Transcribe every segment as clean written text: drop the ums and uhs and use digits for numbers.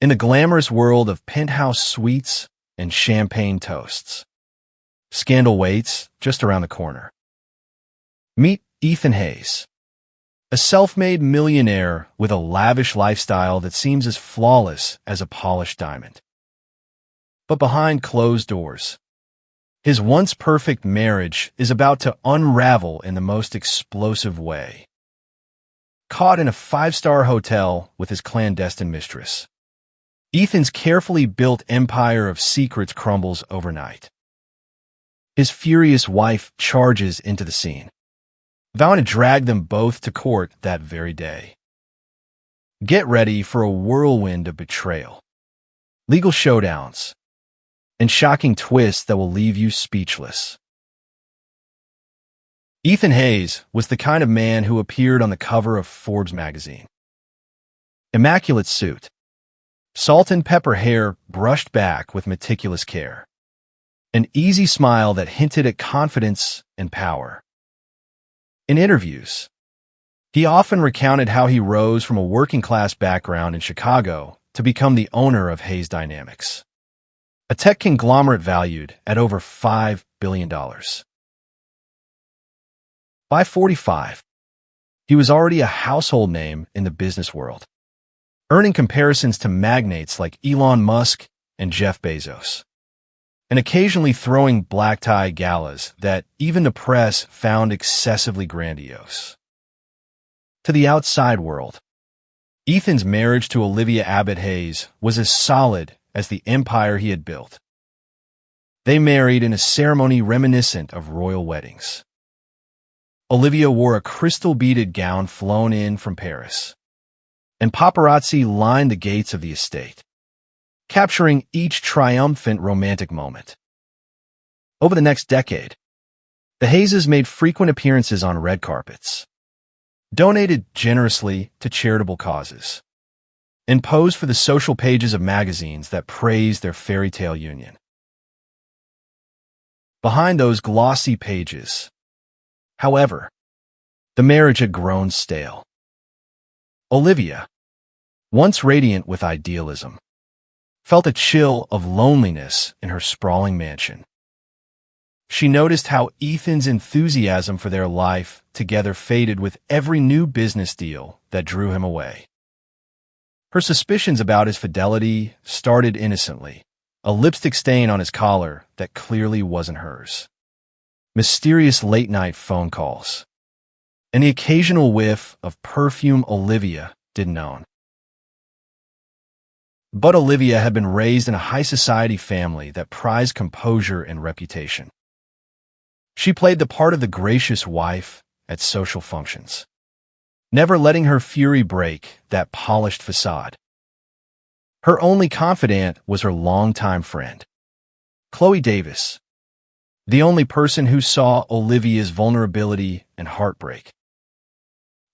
in the glamorous world of penthouse suites and champagne toasts. Scandal waits just around the corner. Meet Ethan Hayes, a self-made millionaire with a lavish lifestyle that seems as flawless as a polished diamond. But behind closed doors, his once perfect marriage is about to unravel in the most explosive way. Caught in a five-star hotel with his clandestine mistress, Ethan's carefully built empire of secrets crumbles overnight. His furious wife charges into the scene, vowing to drag them both to court that very day. Get ready for a whirlwind of betrayal, legal showdowns, and shocking twists that will leave you speechless. Ethan Hayes was the kind of man who appeared on the cover of Forbes magazine. Immaculate suit, salt and pepper hair brushed back with meticulous care, an easy smile that hinted at confidence and power. In interviews, he often recounted how he rose from a working-class background in Chicago to become the owner of Hayes Dynamics, a tech conglomerate valued at over $5 billion. By 45, he was already a household name in the business world, earning comparisons to magnates like Elon Musk and Jeff Bezos, and occasionally throwing black-tie galas that even the press found excessively grandiose. To the outside world, Ethan's marriage to Olivia Abbott Hayes was as solid as the empire he had built. They married in a ceremony reminiscent of royal weddings. Olivia wore a crystal-beaded gown flown in from Paris, and paparazzi lined the gates of the estate, capturing each triumphant romantic moment. Over the next decade, the Hayeses made frequent appearances on red carpets, donated generously to charitable causes, and posed for the social pages of magazines that praised their fairy tale union. Behind those glossy pages, however, the marriage had grown stale. Olivia, once radiant with idealism, felt a chill of loneliness in her sprawling mansion. She noticed how Ethan's enthusiasm for their life together faded with every new business deal that drew him away. Her suspicions about his fidelity started innocently, a lipstick stain on his collar that clearly wasn't hers, mysterious late-night phone calls, and the occasional whiff of perfume Olivia didn't own. But Olivia had been raised in a high-society family that prized composure and reputation. She played the part of the gracious wife at social functions, never letting her fury break that polished facade. Her only confidant was her longtime friend, Chloe Davis, the only person who saw Olivia's vulnerability and heartbreak.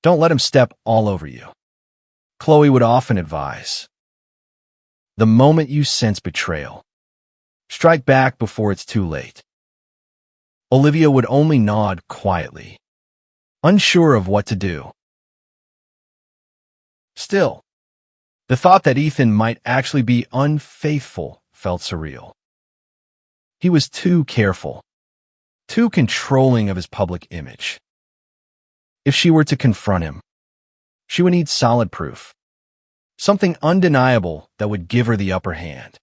"Don't let him step all over you," Chloe would often advise. "The moment you sense betrayal, strike back before it's too late." Olivia would only nod quietly, unsure of what to do. Still, the thought that Ethan might actually be unfaithful felt surreal. He was too careful, too controlling of his public image. If she were to confront him, she would need solid proof, something undeniable that would give her the upper hand.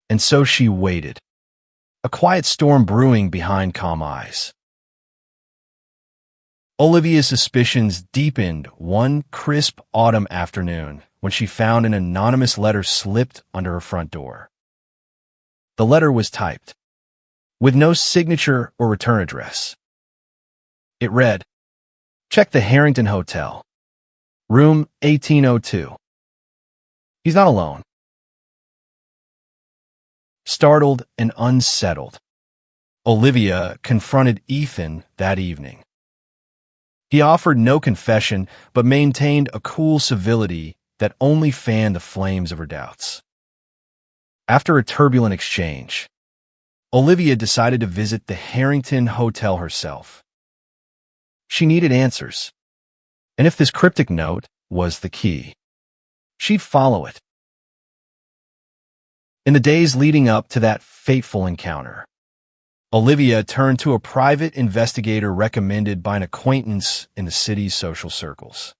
And so she waited, a quiet storm brewing behind calm eyes. Olivia's suspicions deepened one crisp autumn afternoon when she found an anonymous letter slipped under her front door. The letter was typed, with no signature or return address. It read, "Check the Harrington Hotel, room 1802. He's not alone." Startled and unsettled, Olivia confronted Ethan that evening. He offered no confession, but maintained a cool civility that only fanned the flames of her doubts. After a turbulent exchange, Olivia decided to visit the Harrington Hotel herself. She needed answers, and if this cryptic note was the key, she'd follow it, In the days leading up to that fateful encounter, Olivia turned to a private investigator recommended by an acquaintance in the city's social circles.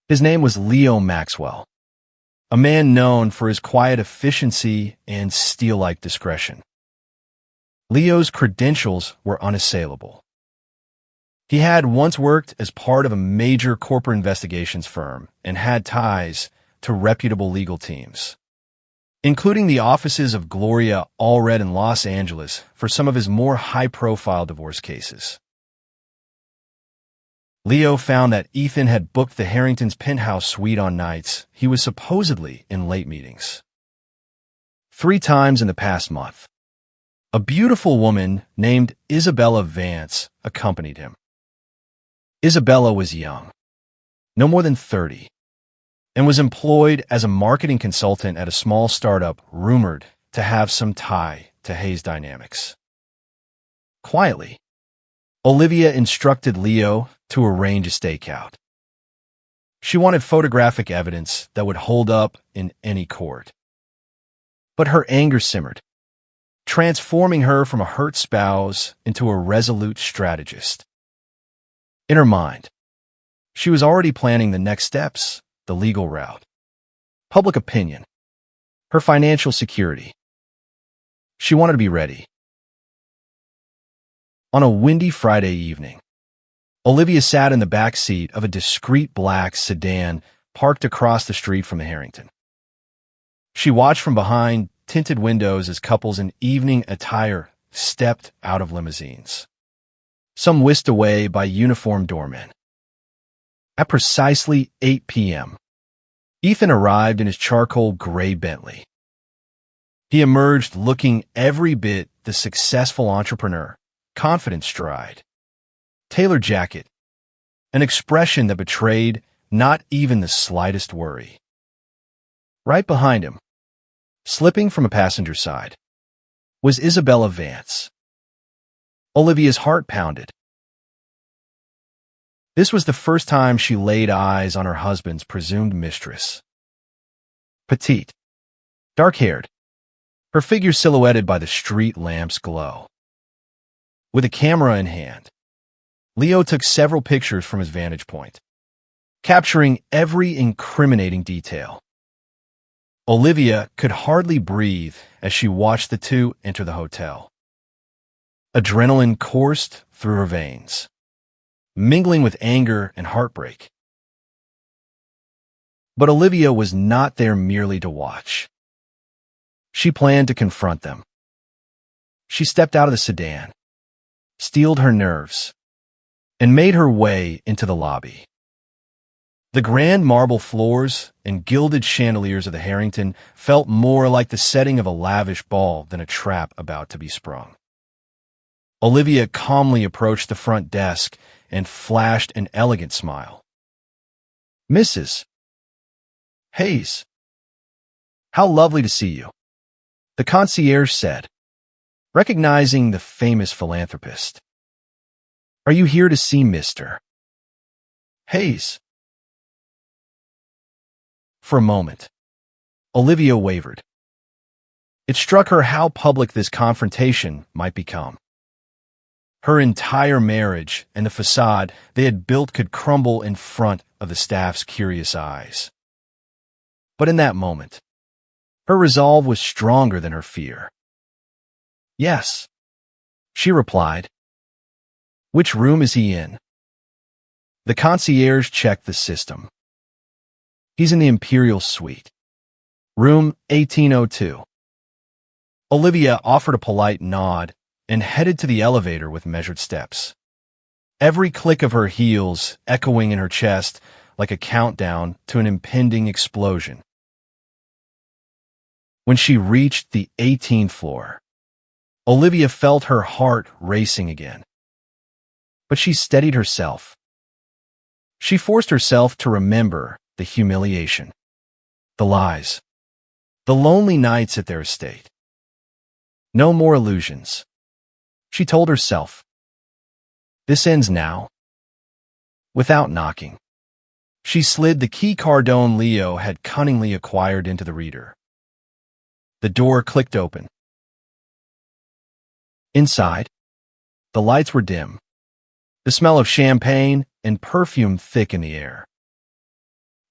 His name was Leo Maxwell, a man known for his quiet efficiency and steel-like discretion. Leo's credentials were unassailable. He had once worked as part of a major corporate investigations firm and had ties to reputable legal teams, including the offices of Gloria Allred in Los Angeles for some of his more high-profile divorce cases. Leo found that Ethan had booked the Harrington's penthouse suite on nights he was supposedly in late meetings. 3 times in the past month, a beautiful woman named Isabella Vance accompanied him. Isabella was young, no more than 30, and was employed as a marketing consultant at a small startup rumored to have some tie to Hayes Dynamics. Quietly, Olivia instructed Leo to arrange a stakeout. She wanted photographic evidence that would hold up in any court. But her anger simmered, transforming her from a hurt spouse into a resolute strategist. In her mind, she was already planning the next steps, the legal route, public opinion, her financial security. She wanted to be ready. On a windy Friday evening, Olivia sat in the back seat of a discreet black sedan parked across the street from the Harrington. She watched from behind tinted windows as couples in evening attire stepped out of limousines, some whisked away by uniformed doormen. At precisely 8 p.m., Ethan arrived in his charcoal gray Bentley. He emerged looking every bit the successful entrepreneur, confident stride, tailored jacket, an expression that betrayed not even the slightest worry. Right behind him, slipping from a passenger side, was Isabella Vance. Olivia's heart pounded. This was the first time she laid eyes on her husband's presumed mistress. Petite, dark-haired, her figure silhouetted by the street lamp's glow. With a camera in hand, Leo took several pictures from his vantage point, capturing every incriminating detail. Olivia could hardly breathe as she watched the two enter the hotel. Adrenaline coursed through her veins, mingling with anger and heartbreak. But Olivia was not there merely to watch. She planned to confront them. She stepped out of the sedan, steeled her nerves, and made her way into the lobby. The grand marble floors and gilded chandeliers of the Harrington felt more like the setting of a lavish ball than a trap about to be sprung. Olivia calmly approached the front desk and flashed an elegant smile. "Mrs. Hayes, how lovely to see you," the concierge said, recognizing the famous philanthropist. "Are you here to see Mr. Hayes?" For a moment, Olivia wavered. It struck her how public this confrontation might become. Her entire marriage and the facade they had built could crumble in front of the staff's curious eyes. But in that moment, her resolve was stronger than her fear. "Yes," she replied. "Which room is he in?" The concierge checked the system. "He's in the Imperial Suite, room 1802. Olivia offered a polite nod and headed to the elevator with measured steps, every click of her heels echoing in her chest like a countdown to an impending explosion. When she reached the 18th floor, Olivia felt her heart racing again. But she steadied herself. She forced herself to remember the humiliation, the lies, the lonely nights at their estate. No more illusions. She told herself, "This ends now." Without knocking, she slid the key Cardone Leo had cunningly acquired into the reader. The door clicked open. Inside, the lights were dim, the smell of champagne and perfume thick in the air.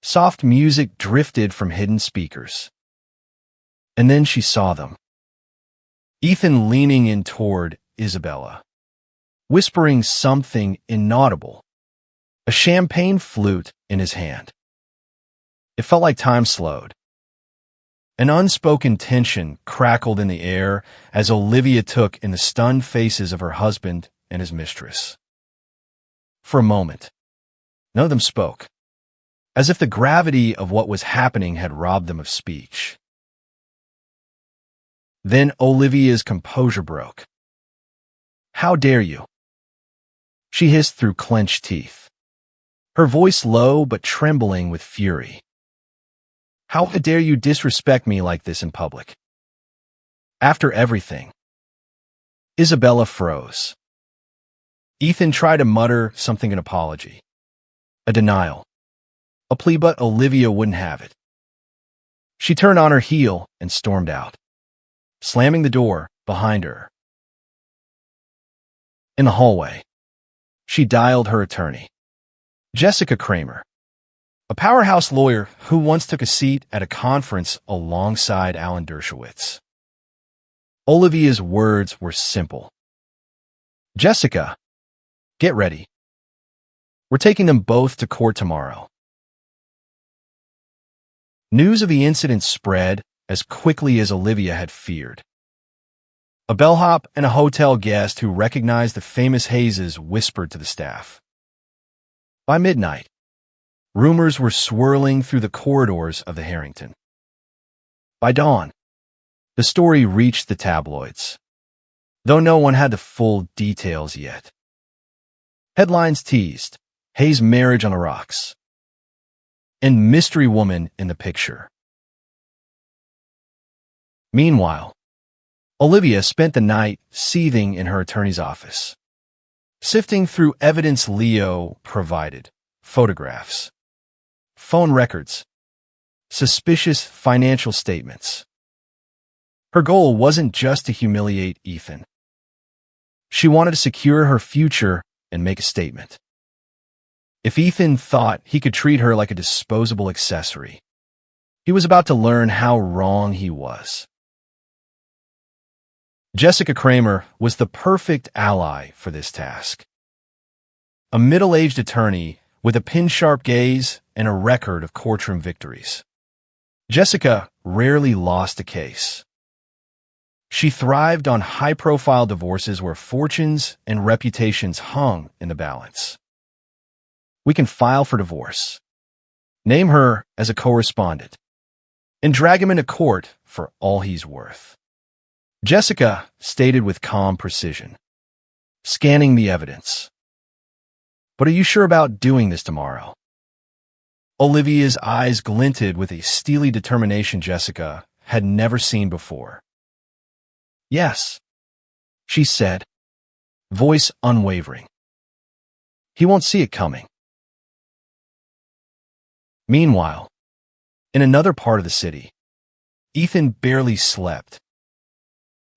Soft music drifted from hidden speakers. And then she saw them. Ethan leaning in toward Isabella, whispering something inaudible, a champagne flute in his hand. It felt like time slowed. An unspoken tension crackled in the air as Olivia took in the stunned faces of her husband and his mistress. For a moment, none of them spoke, as if the gravity of what was happening had robbed them of speech. Then Olivia's composure broke. "How dare you?" she hissed through clenched teeth, her voice low but trembling with fury. "How dare you disrespect me like this in public? After everything." Isabella froze. Ethan tried to mutter something, an apology, a denial, a plea, but Olivia wouldn't have it. She turned on her heel and stormed out, slamming the door behind her. In the hallway, she dialed her attorney, Jessica Kramer, a powerhouse lawyer who once took a seat at a conference alongside Alan Dershowitz. Olivia's words were simple. "Jessica, get ready. We're taking them both to court tomorrow." News of the incident spread as quickly as Olivia had feared. A bellhop and a hotel guest who recognized the famous Hayeses whispered to the staff. By midnight, rumors were swirling through the corridors of the Harrington. By dawn, the story reached the tabloids, though no one had the full details yet. Headlines teased Haye's marriage on the rocks, and mystery woman in the picture. Meanwhile, Olivia spent the night seething in her attorney's office, sifting through evidence Leo provided, photographs, phone records, suspicious financial statements. Her goal wasn't just to humiliate Ethan. She wanted to secure her future and make a statement. If Ethan thought he could treat her like a disposable accessory, he was about to learn how wrong he was. Jessica Kramer was the perfect ally for this task. A middle-aged attorney with a pin-sharp gaze and a record of courtroom victories. Jessica rarely lost a case. She thrived on high-profile divorces where fortunes and reputations hung in the balance. We can file for divorce, name her as a co-respondent, and drag him into court for all he's worth. Jessica stated with calm precision, scanning the evidence. "But are you sure about doing this tomorrow?" Olivia's eyes glinted with a steely determination Jessica had never seen before. "Yes," she said, voice unwavering. "He won't see it coming." Meanwhile, in another part of the city, Ethan barely slept.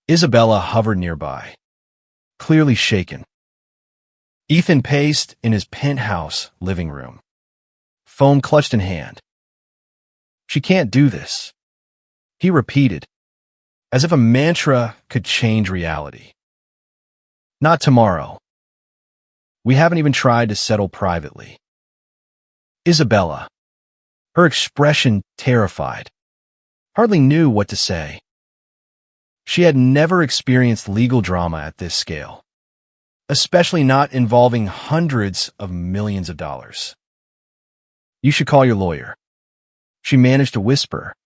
Isabella hovered nearby, clearly shaken. Ethan paced in his penthouse living room, phone clutched in hand. "She can't do this," he repeated, as if a mantra could change reality. "Not tomorrow. We haven't even tried to settle privately." Isabella, her expression terrified, hardly knew what to say. She had never experienced legal drama at this scale, especially not involving hundreds of millions of dollars. "You should call your lawyer," she managed to whisper,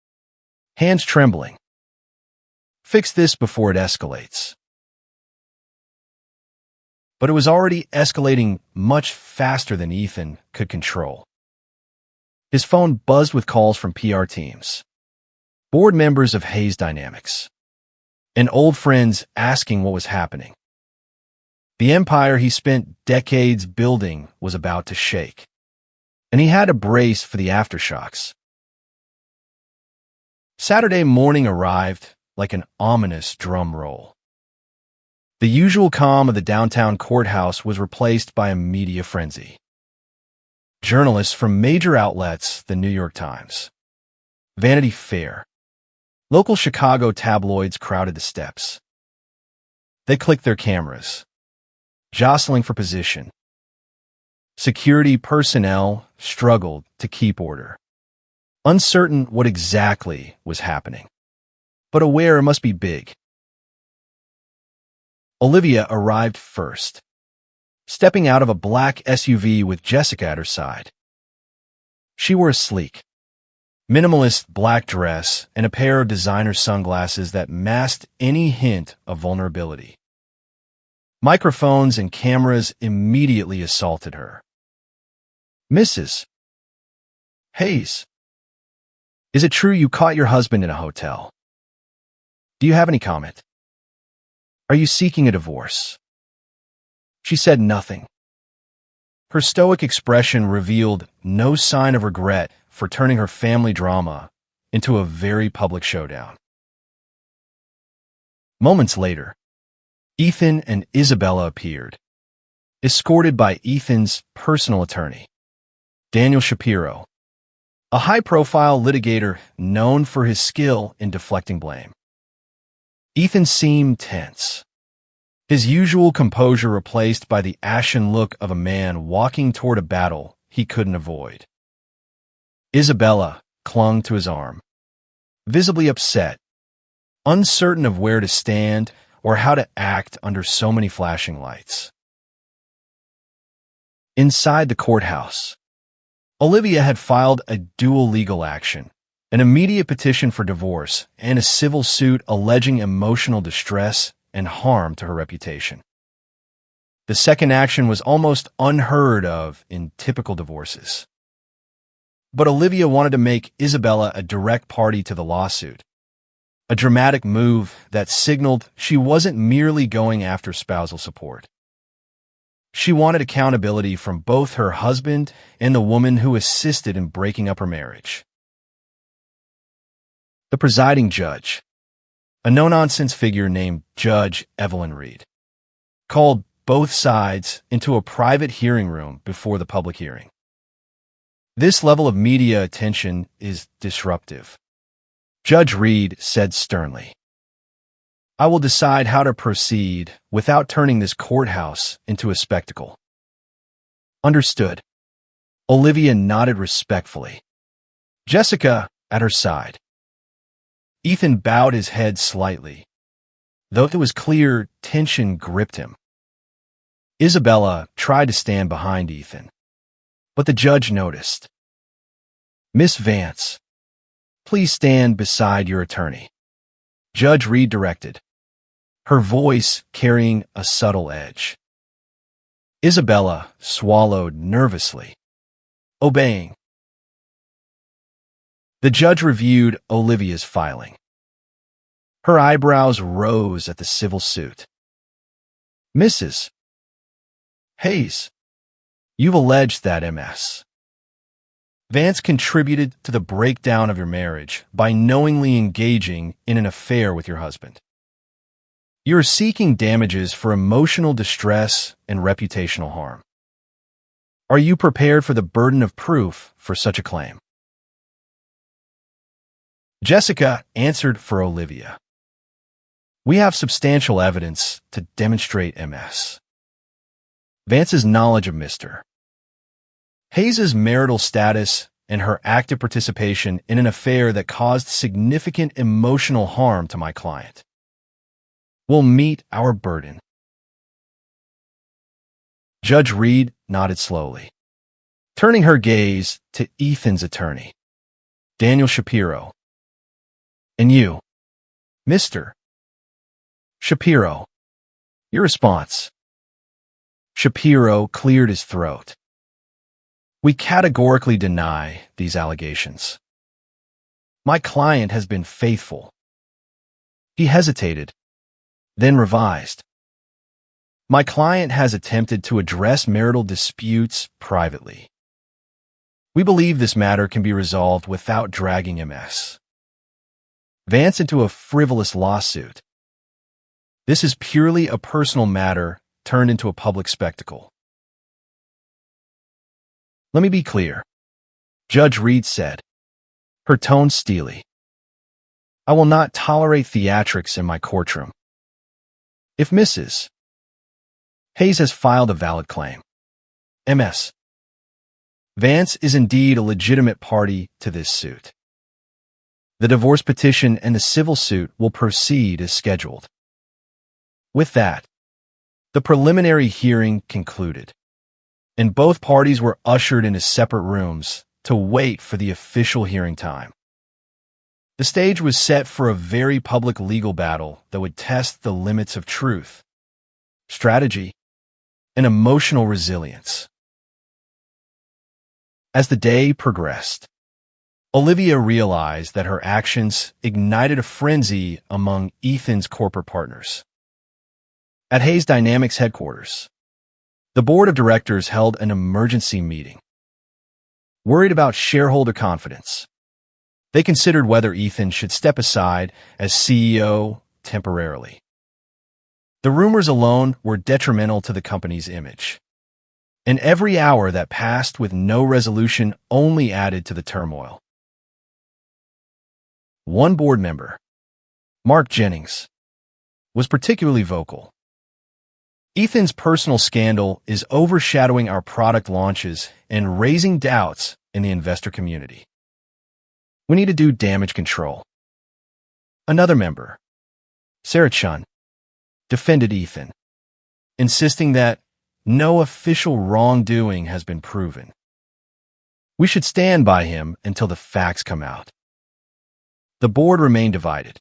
hands trembling. "Fix this before it escalates." But it was already escalating much faster than Ethan could control. His phone buzzed with calls from PR teams, board members of Haye's Dynamics, and old friends asking what was happening. The empire he spent decades building was about to shake, and he had to brace for the aftershocks. Saturday morning arrived, like an ominous drum roll. The usual calm of the downtown courthouse was replaced by a media frenzy. Journalists from major outlets, the New York Times, Vanity Fair, local Chicago tabloids crowded the steps. They clicked their cameras, jostling for position. Security personnel struggled to keep order, uncertain what exactly was happening, but aware it must be big. Olivia arrived first, stepping out of a black SUV with Jessica at her side. She wore a sleek, minimalist black dress and a pair of designer sunglasses that masked any hint of vulnerability. Microphones and cameras immediately assaulted her. "Mrs. Hayes, is it true you caught your husband in a hotel? Do you have any comment? Are you seeking a divorce?" She said nothing. Her stoic expression revealed no sign of regret for turning her family drama into a very public showdown. Moments later, Ethan and Isabella appeared, escorted by Ethan's personal attorney, Daniel Shapiro, a high-profile litigator known for his skill in deflecting blame. Ethan seemed tense, his usual composure replaced by the ashen look of a man walking toward a battle he couldn't avoid. Isabella clung to his arm, visibly upset, uncertain of where to stand or how to act under so many flashing lights. Inside the courthouse, Olivia had filed a dual legal action, an immediate petition for divorce and a civil suit alleging emotional distress and harm to her reputation. The second action was almost unheard of in typical divorces. But Olivia wanted to make Isabella a direct party to the lawsuit, a dramatic move that signaled she wasn't merely going after spousal support. She wanted accountability from both her husband and the woman who assisted in breaking up her marriage. The presiding judge, a no-nonsense figure named Judge Evelyn Reed, called both sides into a private hearing room before the public hearing. This level of media attention is disruptive. Judge Reed said sternly, "I will decide how to proceed without turning this courthouse into a spectacle." "Understood." Olivia nodded respectfully, Jessica at her side. Ethan bowed his head slightly, though it was clear tension gripped him. Isabella tried to stand behind Ethan, but the judge noticed. "Miss Vance, please stand beside your attorney," Judge Reed directed, her voice carrying a subtle edge. Isabella swallowed nervously, obeying. The judge reviewed Olivia's filing. Her eyebrows rose at the civil suit. "Mrs. Hayes, you've alleged that Ms. Vance contributed to the breakdown of your marriage by knowingly engaging in an affair with your husband. You are seeking damages for emotional distress and reputational harm. Are you prepared for the burden of proof for such a claim?" Jessica answered for Olivia. "We have substantial evidence to demonstrate Ms. Vance's knowledge of Mr. Hayes' marital status and her active participation in an affair that caused significant emotional harm to my client. We'll meet our burden." Judge Reed nodded slowly, turning her gaze to Ethan's attorney, Daniel Shapiro. "And you, Mr. Shapiro, your response?" Shapiro cleared his throat. "We categorically deny these allegations. My client has been faithful." He hesitated, then revised. "My client has attempted to address marital disputes privately. We believe this matter can be resolved without dragging Ms. Vance into a frivolous lawsuit. This is purely a personal matter turned into a public spectacle. Let me be clear, Judge Reed said, her tone steely. I will not tolerate theatrics in my courtroom. If Mrs. Hayes has filed a valid claim, Ms. Vance is indeed a legitimate party to this suit. The divorce petition and the civil suit will proceed as scheduled. With that, the preliminary hearing concluded, and both parties were ushered into separate rooms to wait for the official hearing time. The stage was set for a very public legal battle that would test the limits of truth, strategy, and emotional resilience. As the day progressed, Olivia realized that her actions ignited a frenzy among Ethan's corporate partners. At Hayes Dynamics headquarters, the board of directors held an emergency meeting. Worried about shareholder confidence, they considered whether Ethan should step aside as CEO temporarily. The rumors alone were detrimental to the company's image, and every hour that passed with no resolution only added to the turmoil. One board member, Mark Jennings, was particularly vocal. Ethan's personal scandal is overshadowing our product launches and raising doubts in the investor community. We need to do damage control. Another member, Sarah Chun, defended Ethan, insisting that no official wrongdoing has been proven. We should stand by him until the facts come out. The board remained divided.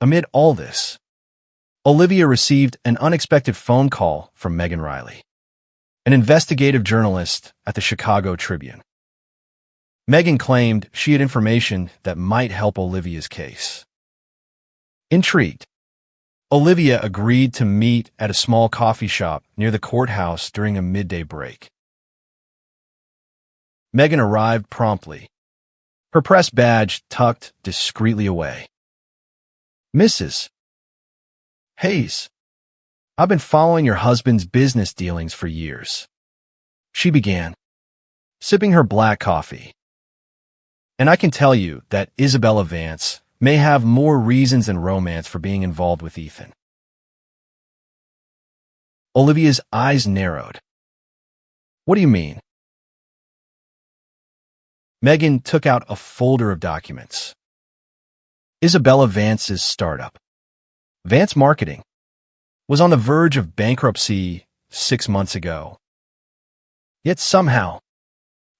Amid all this, Olivia received an unexpected phone call from Megan Riley, an investigative journalist at the Chicago Tribune. Megan claimed she had information that might help Olivia's case. Intrigued, Olivia agreed to meet at a small coffee shop near the courthouse during a midday break. Megan arrived promptly, her press badge tucked discreetly away. Mrs. Hayes, I've been following your husband's business dealings for years, she began, sipping her black coffee. And I can tell you that Isabella Vance may have more reasons than romance for being involved with Ethan. Olivia's eyes narrowed. What do you mean? Megan took out a folder of documents. Isabella Vance's startup, Vance Marketing, was on the verge of bankruptcy 6 months ago. Yet somehow,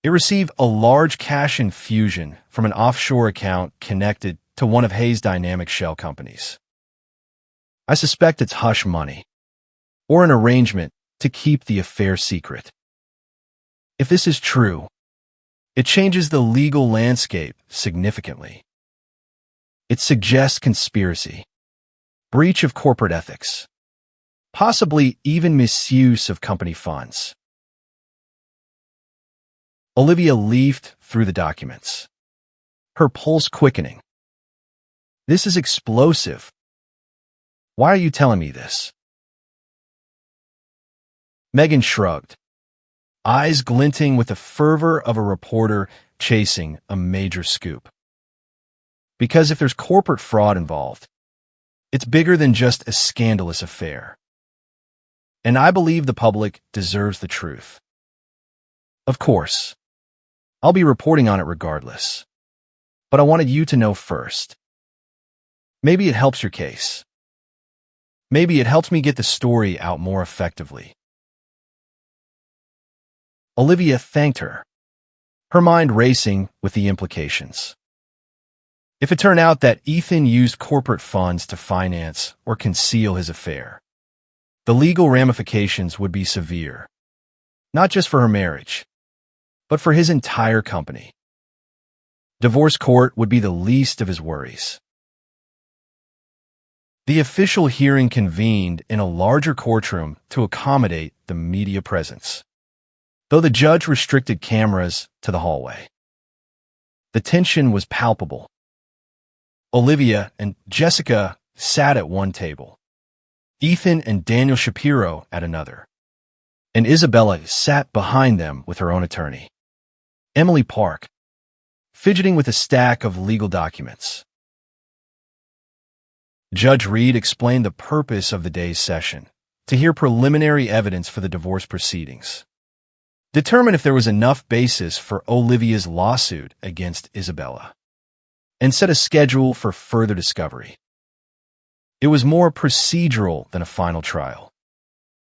it received a large cash infusion from an offshore account connected to one of Hayes Dynamics' shell companies. I suspect it's hush money, or an arrangement to keep the affair secret. If this is true, it changes the legal landscape significantly. It suggests conspiracy, breach of corporate ethics, possibly even misuse of company funds. Olivia leafed through the documents, her pulse quickening. This is explosive. Why are you telling me this? Megan shrugged, eyes glinting with the fervor of a reporter chasing a major scoop. Because if there's corporate fraud involved, it's bigger than just a scandalous affair. And I believe the public deserves the truth. Of course, I'll be reporting on it regardless. But I wanted you to know first. Maybe it helps your case. Maybe it helps me get the story out more effectively. Olivia thanked her, her mind racing with the implications. If it turned out that Ethan used corporate funds to finance or conceal his affair, the legal ramifications would be severe, not just for her marriage, but for his entire company. Divorce court would be the least of his worries. The official hearing convened in a larger courtroom to accommodate the media presence, though the judge restricted cameras to the hallway. The tension was palpable, Olivia and Jessica sat at one table, Ethan and Daniel Shapiro at another, and Isabella sat behind them with her own attorney, Emily Park, fidgeting with a stack of legal documents. Judge Reed explained the purpose of the day's session: to hear preliminary evidence for the divorce proceedings, determine if there was enough basis for Olivia's lawsuit against Isabella, and set a schedule for further discovery. It was more procedural than a final trial,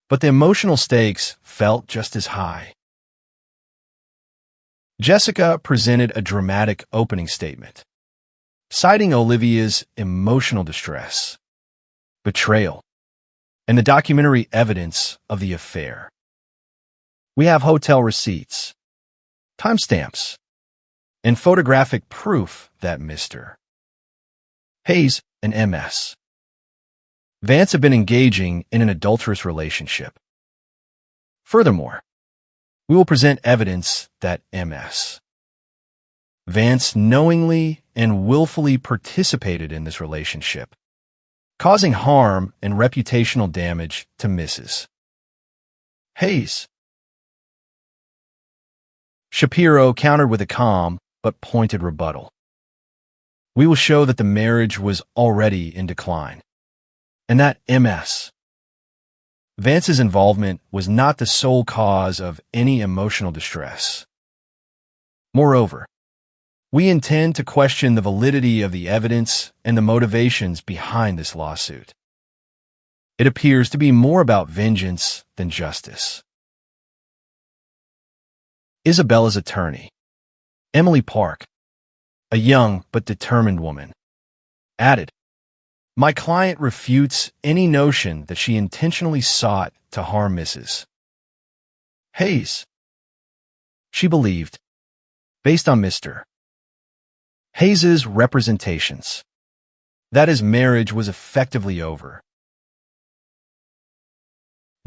but the emotional stakes felt just as high. Jessica presented a dramatic opening statement, citing Olivia's emotional distress, betrayal, and the documentary evidence of the affair. We have hotel receipts, timestamps, and photographic proof that Mr. Hayes and Ms. Vance have been engaging in an adulterous relationship. Furthermore, we will present evidence that Ms. Vance knowingly and willfully participated in this relationship, causing harm and reputational damage to Mrs. Hayes. Shapiro countered with a calm but pointed rebuttal. We will show that the marriage was already in decline, and that Ms. Vance's involvement was not the sole cause of any emotional distress. Moreover, we intend to question the validity of the evidence and the motivations behind this lawsuit. It appears to be more about vengeance than justice. Isabella's attorney, Emily Park, a young but determined woman, added, "My client refutes any notion that she intentionally sought to harm Mrs. Hayes. She believed, based on Mr. Hayes's representations, that his marriage was effectively over."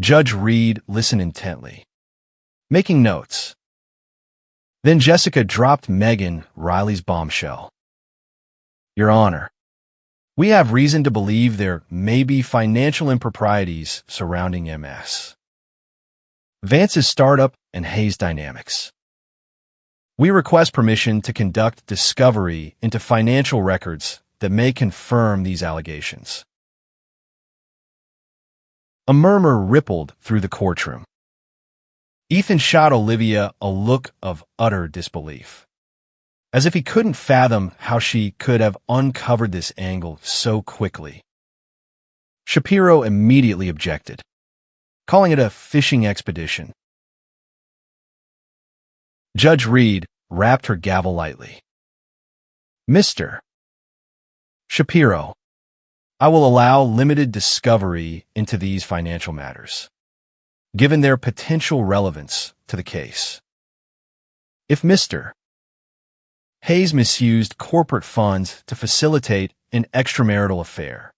Judge Reed listened intently, making notes. Then Jessica dropped Megan Riley's bombshell. "Your Honor, we have reason to believe there may be financial improprieties surrounding Ms. Vance's startup and Hayes dynamics. We request permission to conduct discovery into financial records that may confirm these allegations." A murmur rippled through the courtroom. Ethan shot Olivia a look of utter disbelief, as if he couldn't fathom how she could have uncovered this angle so quickly. Shapiro immediately objected, calling it a fishing expedition. Judge Reed rapped her gavel lightly. "Mr. Shapiro, I will allow limited discovery into these financial matters, given their potential relevance to the case. If Mr. Hayes misused corporate funds to facilitate an extramarital affair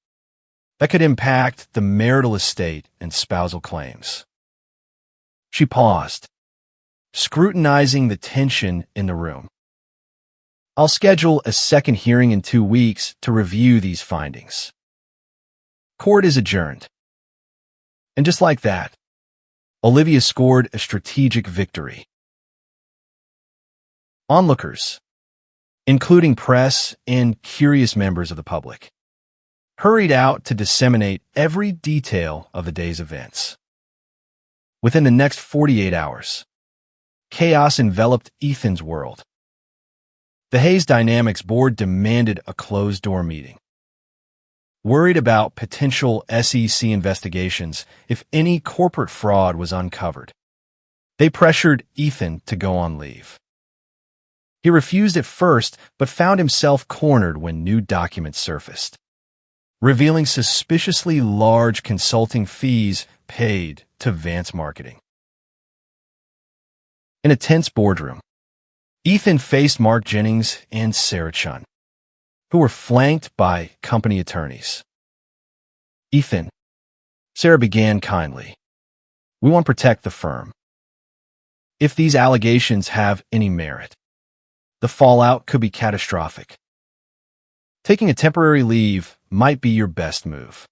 that could impact the marital estate and spousal claims." She paused, scrutinizing the tension in the room. "I'll schedule a second hearing in 2 weeks to review these findings." Court is adjourned. And just like that, Olivia scored a strategic victory. Onlookers, including press and curious members of the public, hurried out to disseminate every detail of the day's events. Within the next 48 hours, chaos enveloped Ethan's world. The Hayes Dynamics Board demanded a closed-door meeting. Worried about potential SEC investigations if any corporate fraud was uncovered, they pressured Ethan to go on leave. He refused at first, but found himself cornered when new documents surfaced, revealing suspiciously large consulting fees paid to Vance Marketing. In a tense boardroom, Ethan faced Mark Jennings and Sarah Chun, who were flanked by company attorneys. "Ethan," Sarah began kindly, "we want to protect the firm. If these allegations have any merit, the fallout could be catastrophic. Taking a temporary leave might be your best move.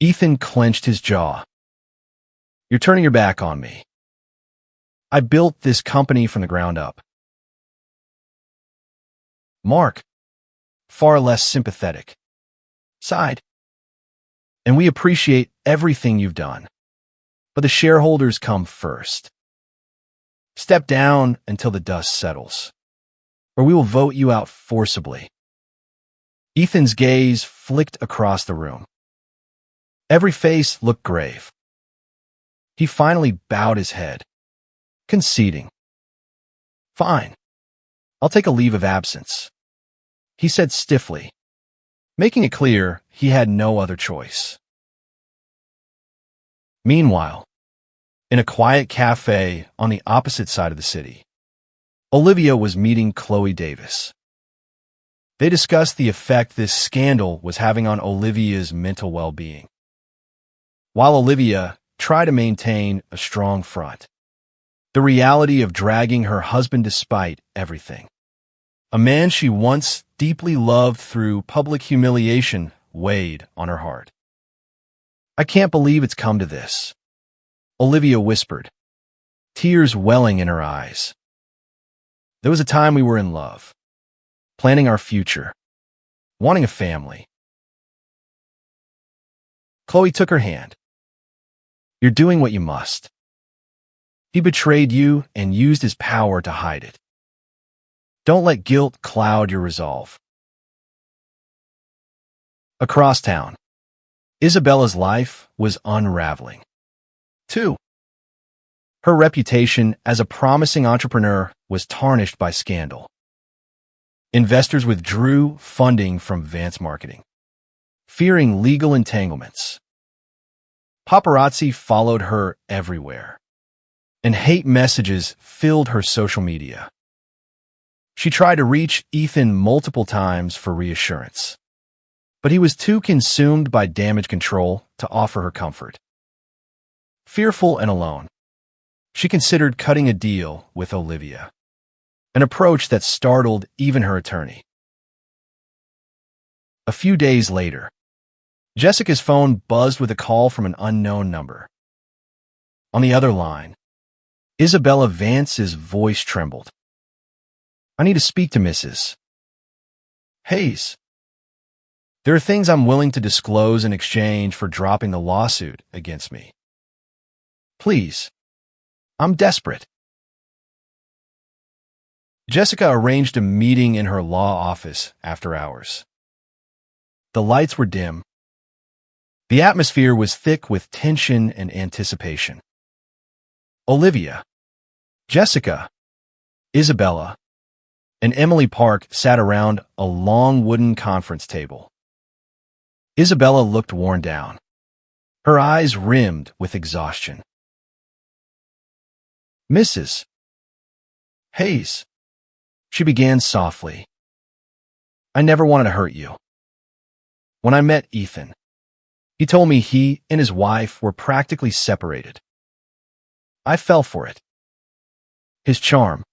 Ethan clenched his jaw. You're turning your back on me. I built this company from the ground up. Mark, far less sympathetic, sighed. And we appreciate everything you've done. But the shareholders come first. Step down until the dust settles, or we will vote you out forcibly. Ethan's gaze flicked across the room. Every face looked grave. He finally bowed his head, conceding. Fine. I'll take a leave of absence, he said stiffly, making it clear he had no other choice. Meanwhile, in a quiet cafe on the opposite side of the city, Olivia was meeting Chloe Davis. They discussed the effect this scandal was having on Olivia's mental well-being, while Olivia tried to maintain a strong front. The reality of dragging her husband despite everything, a man she once deeply loved, through public humiliation, weighed on her heart. I can't believe it's come to this, Olivia whispered, tears welling in her eyes. There was a time we were in love, planning our future, wanting a family. Chloe took her hand. You're doing what you must. He betrayed you and used his power to hide it. Don't let guilt cloud your resolve. Across town, Isabella's life was unraveling. 2. Her reputation as a promising entrepreneur was tarnished by scandal. Investors withdrew funding from Vance Marketing, fearing legal entanglements. Paparazzi followed her everywhere, and hate messages filled her social media. She tried to reach Ethan multiple times for reassurance, but he was too consumed by damage control to offer her comfort. Fearful and alone, she considered cutting a deal with Olivia, an approach that startled even her attorney. A few days later, Jessica's phone buzzed with a call from an unknown number. On the other line, Isabella Vance's voice trembled. I need to speak to Mrs. Hayes. There are things I'm willing to disclose in exchange for dropping the lawsuit against me. Please, I'm desperate. Jessica arranged a meeting in her law office after hours. The lights were dim. The atmosphere was thick with tension and anticipation. Olivia, Jessica, Isabella, and Emily Park sat around a long wooden conference table. Isabella looked worn down, her eyes rimmed with exhaustion. Mrs. Hayes, she began softly. I never wanted to hurt you. When I met Ethan, he told me he and his wife were practically separated. I fell for it. His charm,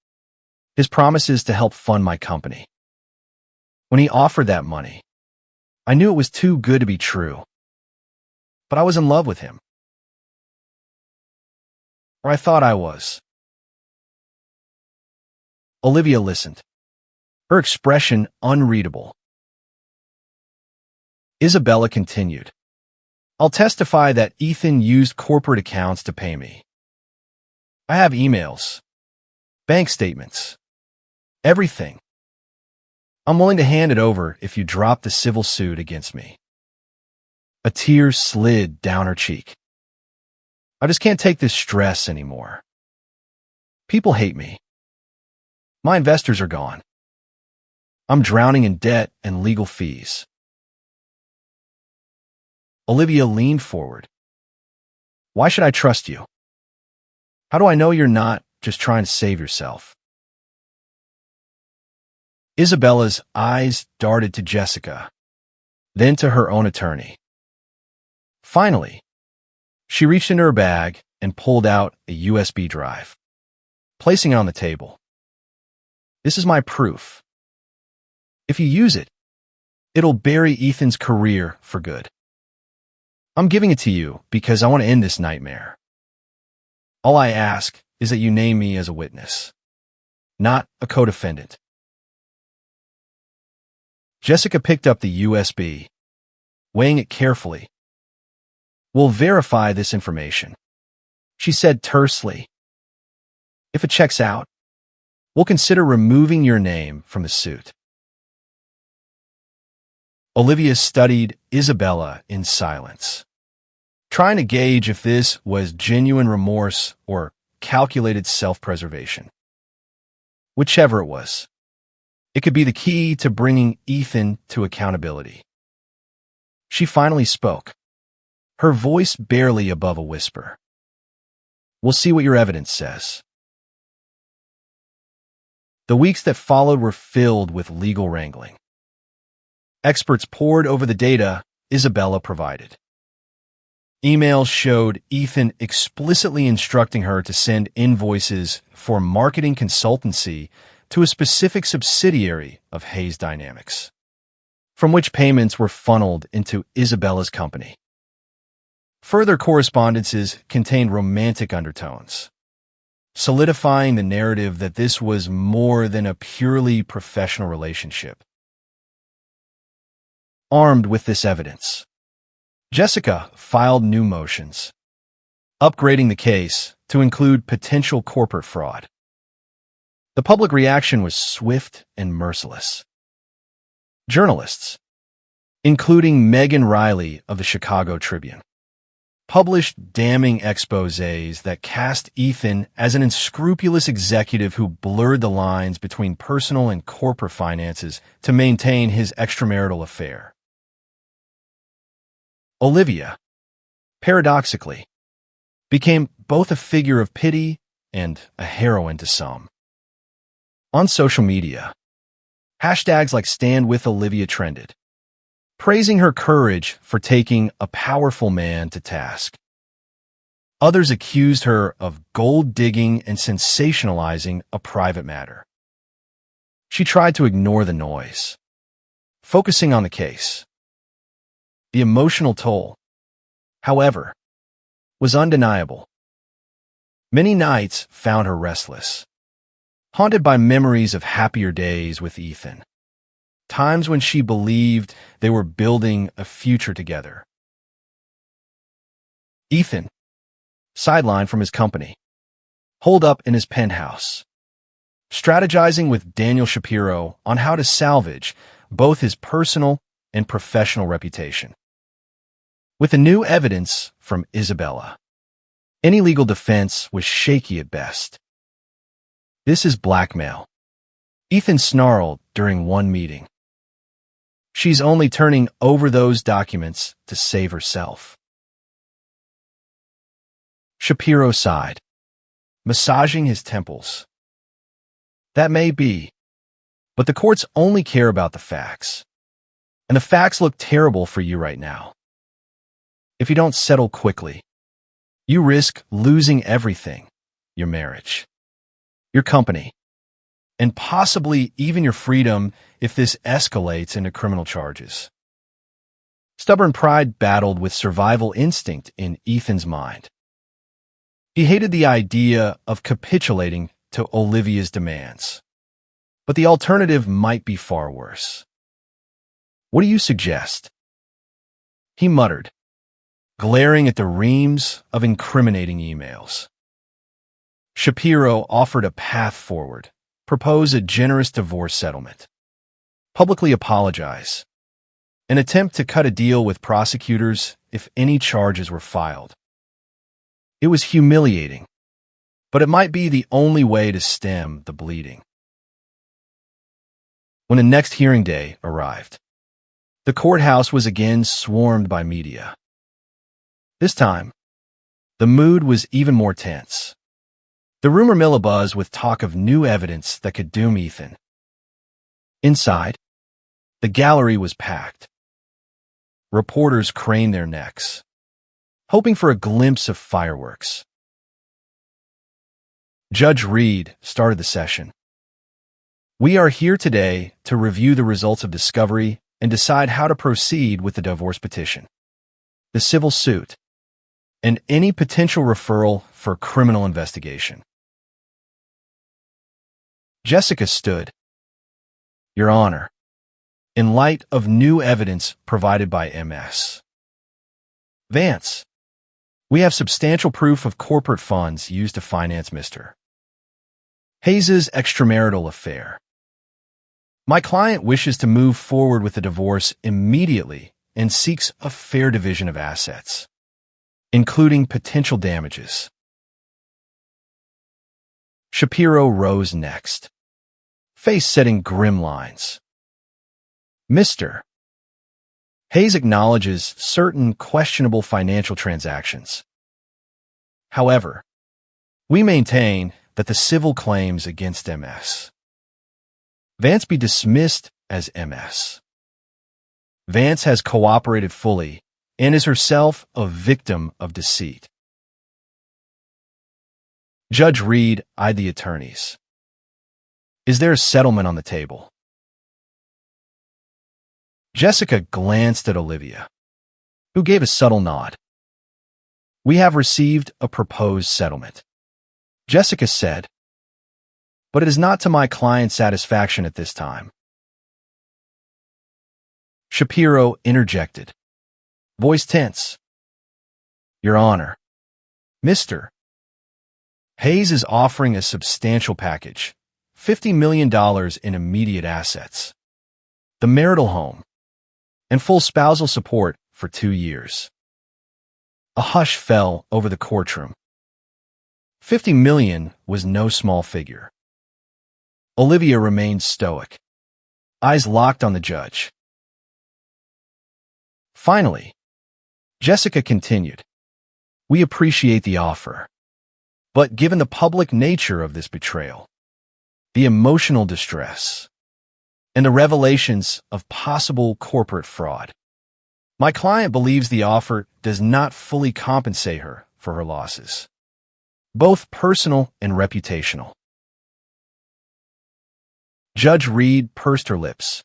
his promises to help fund my company. When he offered that money, I knew it was too good to be true. But I was in love with him. Or I thought I was. Olivia listened, her expression unreadable. Isabella continued. I'll testify that Ethan used corporate accounts to pay me. I have emails, bank statements, everything. I'm willing to hand it over if you drop the civil suit against me. A tear slid down her cheek. I just can't take this stress anymore. People hate me. My investors are gone. I'm drowning in debt and legal fees. Olivia leaned forward. Why should I trust you? How do I know you're not just trying to save yourself? Isabella's eyes darted to Jessica, then to her own attorney. Finally, she reached into her bag and pulled out a USB drive, placing it on the table. This is my proof. If you use it, it'll bury Ethan's career for good. I'm giving it to you because I want to end this nightmare. All I ask is that you name me as a witness, not a co-defendant. Jessica picked up the USB, weighing it carefully. We'll verify this information, she said tersely. If it checks out, we'll consider removing your name from the suit. Olivia studied Isabella in silence, trying to gauge if this was genuine remorse or calculated self-preservation. Whichever it was, it could be the key to bringing Ethan to accountability. She finally spoke, her voice barely above a whisper. We'll see what your evidence says. The weeks that followed were filled with legal wrangling. Experts pored over the data Isabella provided. Emails showed Ethan explicitly instructing her to send invoices for marketing consultancy to a specific subsidiary of Hayes Dynamics, from which payments were funneled into Isabella's company. Further correspondences contained romantic undertones, solidifying the narrative that this was more than a purely professional relationship. Armed with this evidence, Jessica filed new motions, upgrading the case to include potential corporate fraud. The public reaction was swift and merciless. Journalists, including Megan Riley of the Chicago Tribune, published damning exposés that cast Ethan as an unscrupulous executive who blurred the lines between personal and corporate finances to maintain his extramarital affair. Olivia, paradoxically, became both a figure of pity and a heroine to some. On social media, hashtags like #StandWithOlivia trended, praising her courage for taking a powerful man to task. Others accused her of gold-digging and sensationalizing a private matter. She tried to ignore the noise, focusing on the case. The emotional toll, however, was undeniable. Many nights found her restless, haunted by memories of happier days with Ethan, times when she believed they were building a future together. Ethan, sidelined from his company, holed up in his penthouse, strategizing with Daniel Shapiro on how to salvage both his personal and professional reputation. With the new evidence from Isabella, any legal defense was shaky at best. This is blackmail, Ethan snarled during one meeting. She's only turning over those documents to save herself. Shapiro sighed, massaging his temples. That may be, but the courts only care about the facts. And the facts look terrible for you right now. If you don't settle quickly, you risk losing everything: your marriage, your company, and possibly even your freedom if this escalates into criminal charges. Stubborn pride battled with survival instinct in Ethan's mind. He hated the idea of capitulating to Olivia's demands, but the alternative might be far worse. What do you suggest? He muttered, glaring at the reams of incriminating emails. Shapiro offered a path forward, proposed a generous divorce settlement, publicly apologize, an attempt to cut a deal with prosecutors if any charges were filed. It was humiliating, but it might be the only way to stem the bleeding. When the next hearing day arrived, the courthouse was again swarmed by media. This time, the mood was even more tense. The rumor mill abuzz with talk of new evidence that could doom Ethan. Inside, the gallery was packed. Reporters craned their necks, hoping for a glimpse of fireworks. Judge Reed started the session. We are here today to review the results of discovery and decide how to proceed with the divorce petition, the civil suit, and any potential referral for criminal investigation. Jessica stood. Your Honor, in light of new evidence provided by Ms. Vance, we have substantial proof of corporate funds used to finance Mr. Hayes's extramarital affair. My client wishes to move forward with the divorce immediately and seeks a fair division of assets, including potential damages. Shapiro rose next, face setting grim lines. Mr. Hayes acknowledges certain questionable financial transactions. However, we maintain that the civil claims against Ms. Vance be dismissed as Ms. Vance has cooperated fully and is herself a victim of deceit. Judge Reed eyed the attorneys. Is there a settlement on the table? Jessica glanced at Olivia, who gave a subtle nod. We have received a proposed settlement, Jessica said, but it is not to my client's satisfaction at this time. Shapiro interjected, voice tense. Your Honor, Mr. Hayes is offering a substantial package, $50 million in immediate assets, the marital home, and full spousal support for 2 years. A hush fell over the courtroom. $50 million was no small figure. Olivia remained stoic, eyes locked on the judge. Finally, Jessica continued, we appreciate the offer, but given the public nature of this betrayal, the emotional distress, and the revelations of possible corporate fraud, my client believes the offer does not fully compensate her for her losses, both personal and reputational. Judge Reed pursed her lips.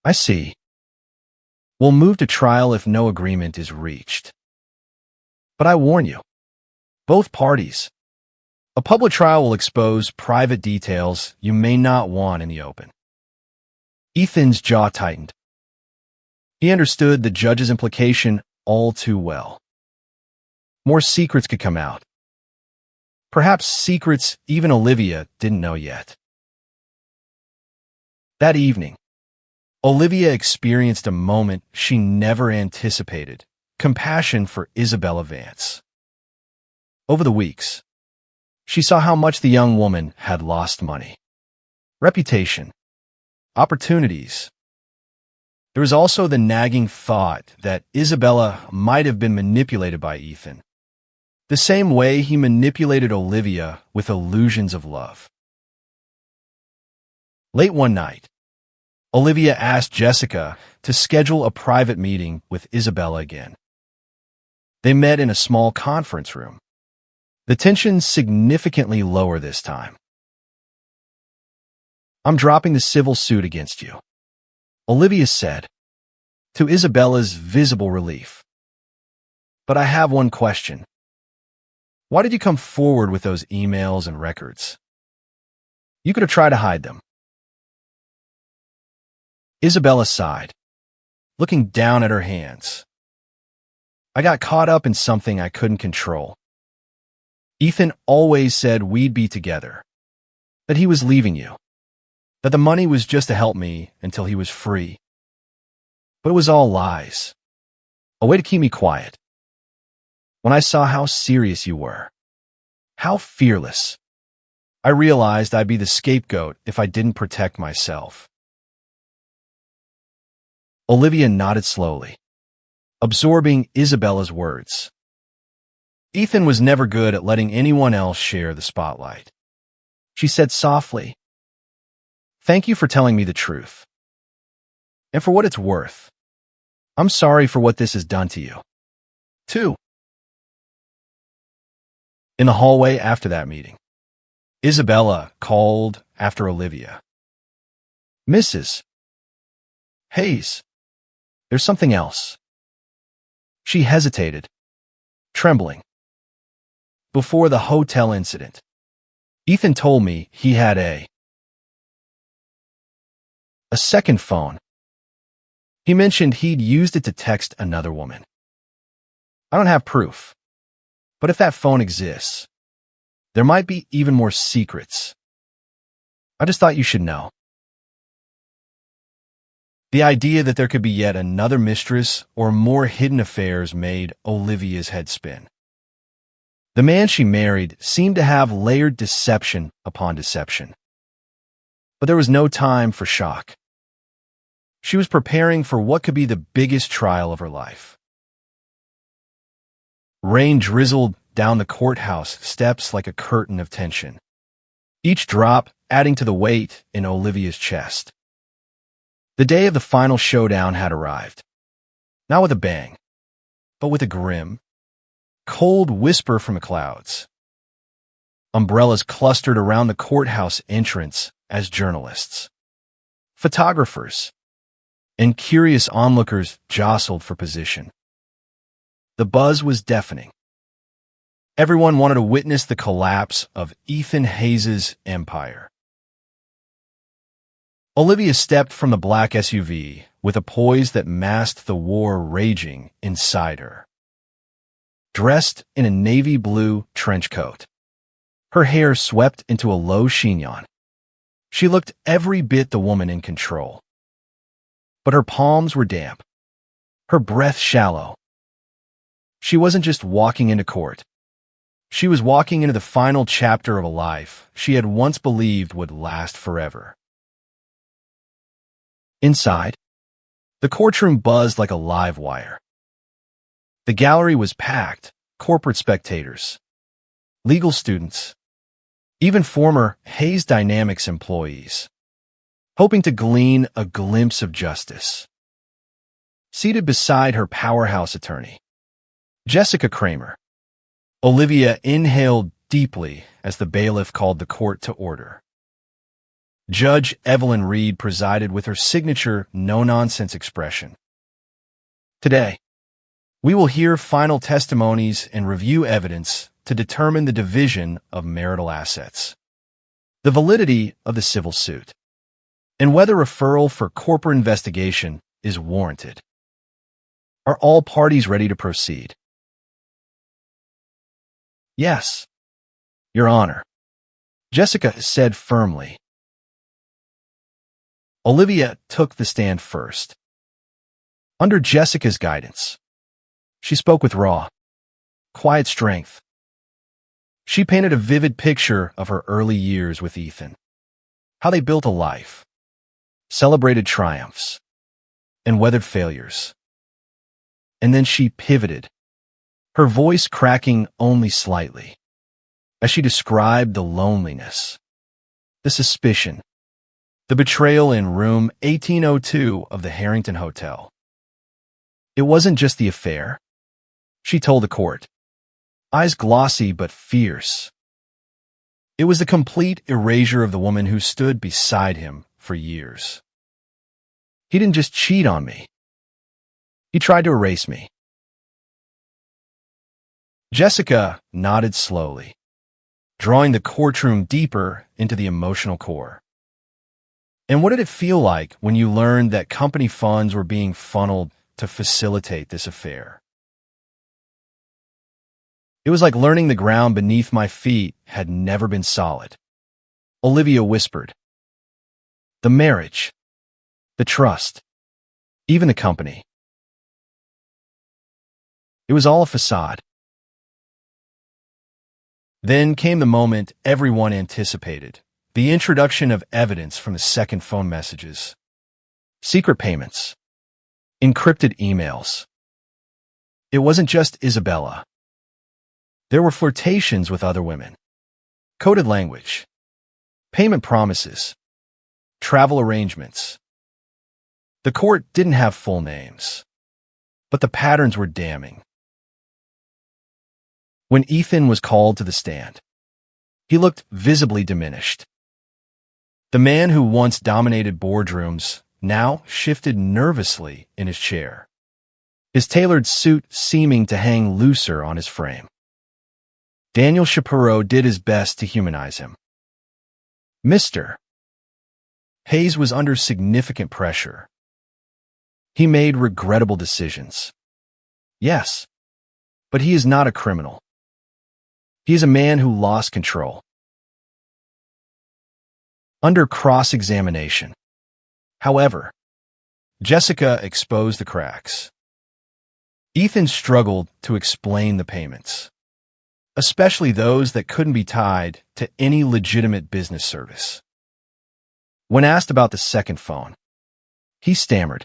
I see. We'll move to trial if no agreement is reached. But I warn you, both parties, a public trial will expose private details you may not want in the open. Ethan's jaw tightened. He understood the judge's implication all too well. More secrets could come out. Perhaps secrets even Olivia didn't know yet. That evening, Olivia experienced a moment she never anticipated, compassion for Isabella Vance. Over the weeks, she saw how much the young woman had lost money, reputation, opportunities. There was also the nagging thought that Isabella might have been manipulated by Ethan, the same way he manipulated Olivia with illusions of love. Late one night, Olivia asked Jessica to schedule a private meeting with Isabella again. They met in a small conference room. The tension significantly lower this time. I'm dropping the civil suit against you, Olivia said, to Isabella's visible relief. But I have one question. Why did you come forward with those emails and records? You could have tried to hide them. Isabella sighed, looking down at her hands. I got caught up in something I couldn't control. Ethan always said we'd be together, that he was leaving you, that the money was just to help me until he was free. But it was all lies, a way to keep me quiet. When I saw how serious you were, how fearless, I realized I'd be the scapegoat if I didn't protect myself. Olivia nodded slowly, absorbing Isabella's words. Ethan was never good at letting anyone else share the spotlight. She said softly, Thank you for telling me the truth. And for what it's worth, I'm sorry for what this has done to you, too. In the hallway after that meeting, Isabella called after Olivia. Mrs. Hayes, there's something else. She hesitated, trembling. Before the hotel incident, Ethan told me he had a second phone. He mentioned he'd used it to text another woman. I don't have proof, but if that phone exists, there might be even more secrets. I just thought you should know. The idea that there could be yet another mistress or more hidden affairs made Olivia's head spin. The man she married seemed to have layered deception upon deception. But there was no time for shock. She was preparing for what could be the biggest trial of her life. Rain drizzled down the courthouse steps like a curtain of tension, each drop adding to the weight in Olivia's chest. The day of the final showdown had arrived, not with a bang, but with a grim, cold whisper from the clouds. Umbrellas clustered around the courthouse entrance as journalists, photographers, and curious onlookers jostled for position. The buzz was deafening. Everyone wanted to witness the collapse of Ethan Hayes' empire. Olivia stepped from the black SUV with a poise that masked the war raging inside her. Dressed in a navy blue trench coat, her hair swept into a low chignon, she looked every bit the woman in control. But her palms were damp, her breath shallow. She wasn't just walking into court. She was walking into the final chapter of a life she had once believed would last forever. Inside, the courtroom buzzed like a live wire. The gallery was packed, corporate spectators, legal students, even former Hayes Dynamics employees, hoping to glean a glimpse of justice. Seated beside her powerhouse attorney, Jessica Kramer, Olivia inhaled deeply as the bailiff called the court to order. Judge Evelyn Reed presided with her signature no-nonsense expression. Today, we will hear final testimonies and review evidence to determine the division of marital assets, the validity of the civil suit, and whether referral for corporate investigation is warranted. Are all parties ready to proceed? Yes, Your Honor, Jessica said firmly. Olivia took the stand first. Under Jessica's guidance, she spoke with raw, quiet strength. She painted a vivid picture of her early years with Ethan, how they built a life, celebrated triumphs, and weathered failures. And then she pivoted, her voice cracking only slightly, as she described the loneliness, the suspicion, the betrayal in room 1802 of the Harrington Hotel. It wasn't just the affair, she told the court, eyes glossy but fierce. It was the complete erasure of the woman who stood beside him for years. He didn't just cheat on me. He tried to erase me. Jessica nodded slowly, drawing the courtroom deeper into the emotional core. And what did it feel like when you learned that company funds were being funneled to facilitate this affair? It was like learning the ground beneath my feet had never been solid. Olivia whispered. The marriage, the trust, even the company. It was all a facade. Then came the moment everyone anticipated, the introduction of evidence from the second phone messages. Secret payments. Encrypted emails. It wasn't just Isabella. There were flirtations with other women. Coded language. Payment promises. Travel arrangements. The court didn't have full names, but the patterns were damning. When Ethan was called to the stand, he looked visibly diminished. The man who once dominated boardrooms now shifted nervously in his chair, his tailored suit seeming to hang looser on his frame. Daniel Shapiro did his best to humanize him. Mr. Hayes was under significant pressure. He made regrettable decisions. Yes, but he is not a criminal. He is a man who lost control. Under cross-examination, however, Jessica exposed the cracks. Ethan struggled to explain the payments, especially those that couldn't be tied to any legitimate business service. When asked about the second phone, he stammered.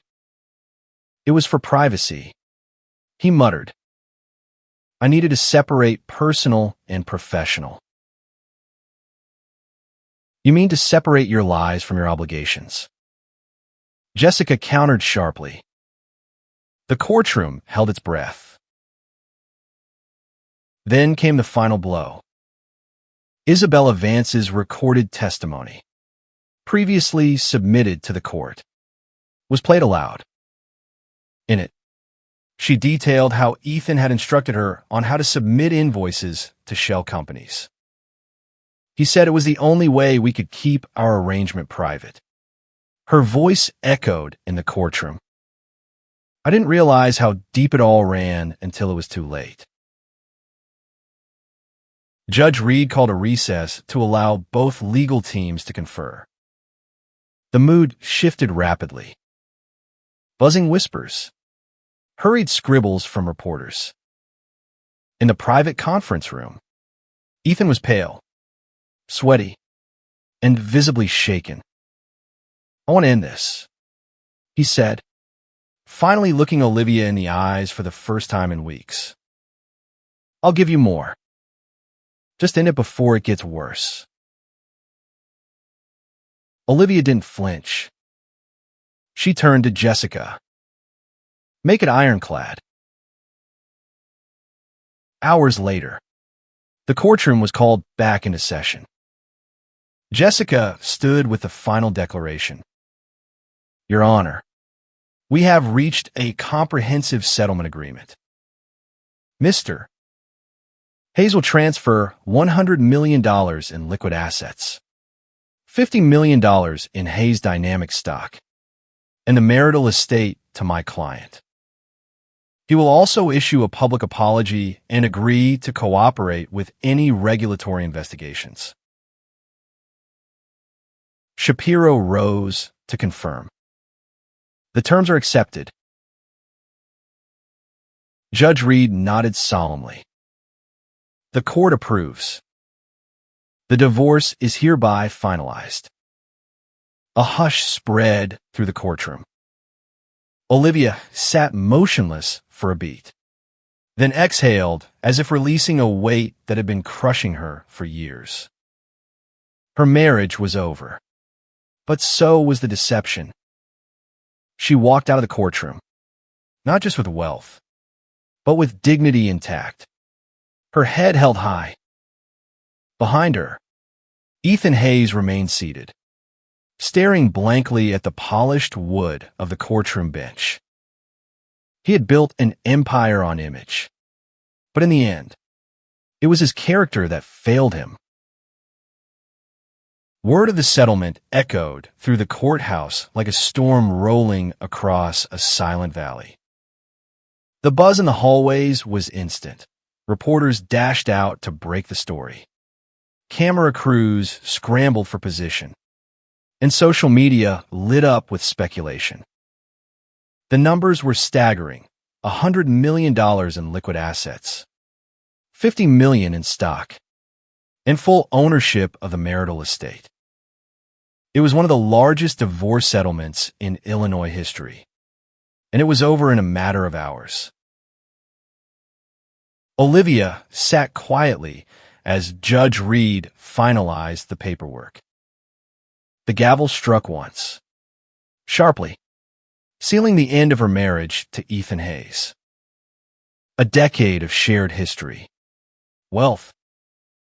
It was for privacy. He muttered, I needed to separate personal and professional. You mean to separate your lies from your obligations? Jessica countered sharply. The courtroom held its breath. Then came the final blow. Isabella Vance's recorded testimony, previously submitted to the court, was played aloud. In it, she detailed how Ethan had instructed her on how to submit invoices to shell companies. He said it was the only way we could keep our arrangement private. Her voice echoed in the courtroom. I didn't realize how deep it all ran until it was too late. Judge Reed called a recess to allow both legal teams to confer. The mood shifted rapidly. Buzzing whispers, hurried scribbles from reporters. In the private conference room, Ethan was pale, sweaty, and visibly shaken. I want to end this, he said, finally looking Olivia in the eyes for the first time in weeks. I'll give you more. Just end it before it gets worse. Olivia didn't flinch. She turned to Jessica. Make it ironclad. Hours later, the courtroom was called back into session. Jessica stood with the final declaration. Your Honor, we have reached a comprehensive settlement agreement. Mr. Hayes will transfer $100 million in liquid assets, $50 million in Hayes Dynamic stock, and the marital estate to my client. He will also issue a public apology and agree to cooperate with any regulatory investigations. Shapiro rose to confirm. The terms are accepted. Judge Reed nodded solemnly. The court approves. The divorce is hereby finalized. A hush spread through the courtroom. Olivia sat motionless for a beat, then exhaled as if releasing a weight that had been crushing her for years. Her marriage was over, but so was the deception. She walked out of the courtroom, not just with wealth, but with dignity intact, her head held high. Behind her, Ethan Hayes remained seated, staring blankly at the polished wood of the courtroom bench. He had built an empire on image, but in the end, it was his character that failed him. Word of the settlement echoed through the courthouse like a storm rolling across a silent valley. The buzz in the hallways was instant. Reporters dashed out to break the story. Camera crews scrambled for position, and social media lit up with speculation. The numbers were staggering: $100 million in liquid assets, $50 million in stock, and full ownership of the marital estate. It was one of the largest divorce settlements in Illinois history, and it was over in a matter of hours. Olivia sat quietly as Judge Reed finalized the paperwork. The gavel struck once, sharply, sealing the end of her marriage to Ethan Hayes. A decade of shared history, wealth,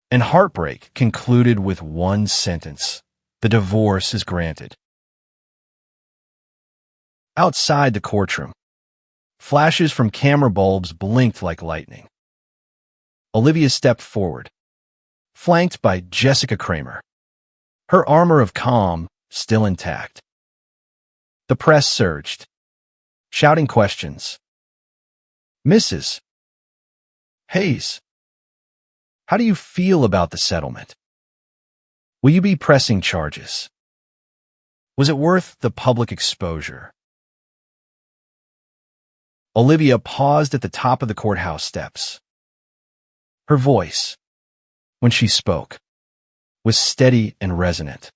and heartbreak concluded with one sentence: The divorce is granted. Outside the courtroom, flashes from camera bulbs blinked like lightning. Olivia stepped forward, flanked by Jessica Kramer, her armor of calm still intact. The press surged, shouting questions. Mrs. Hayes, how do you feel about the settlement? Will you be pressing charges? Was it worth the public exposure? Olivia paused at the top of the courthouse steps. Her voice, when she spoke, was steady and resonant.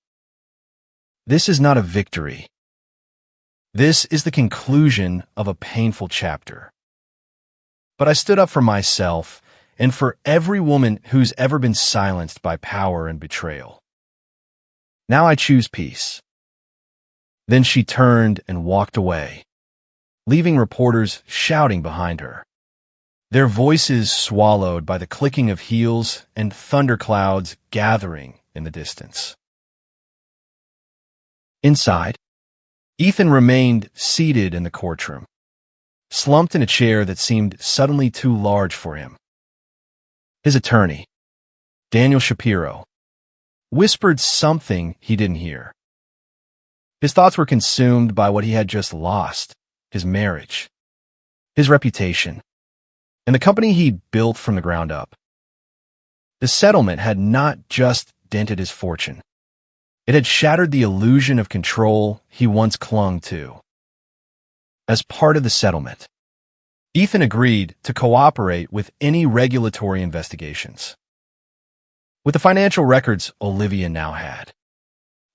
This is not a victory. This is the conclusion of a painful chapter. But I stood up for myself and for every woman who's ever been silenced by power and betrayal. Now I choose peace. Then she turned and walked away, leaving reporters shouting behind her, their voices swallowed by the clicking of heels and thunderclouds gathering in the distance. Inside, Ethan remained seated in the courtroom, slumped in a chair that seemed suddenly too large for him. His attorney, Daniel Shapiro, whispered something he didn't hear. His thoughts were consumed by what he had just lost, his marriage, his reputation, and the company he'd built from the ground up. The settlement had not just dented his fortune. It had shattered the illusion of control he once clung to. As part of the settlement, Ethan agreed to cooperate with any regulatory investigations. With the financial records Olivia now had,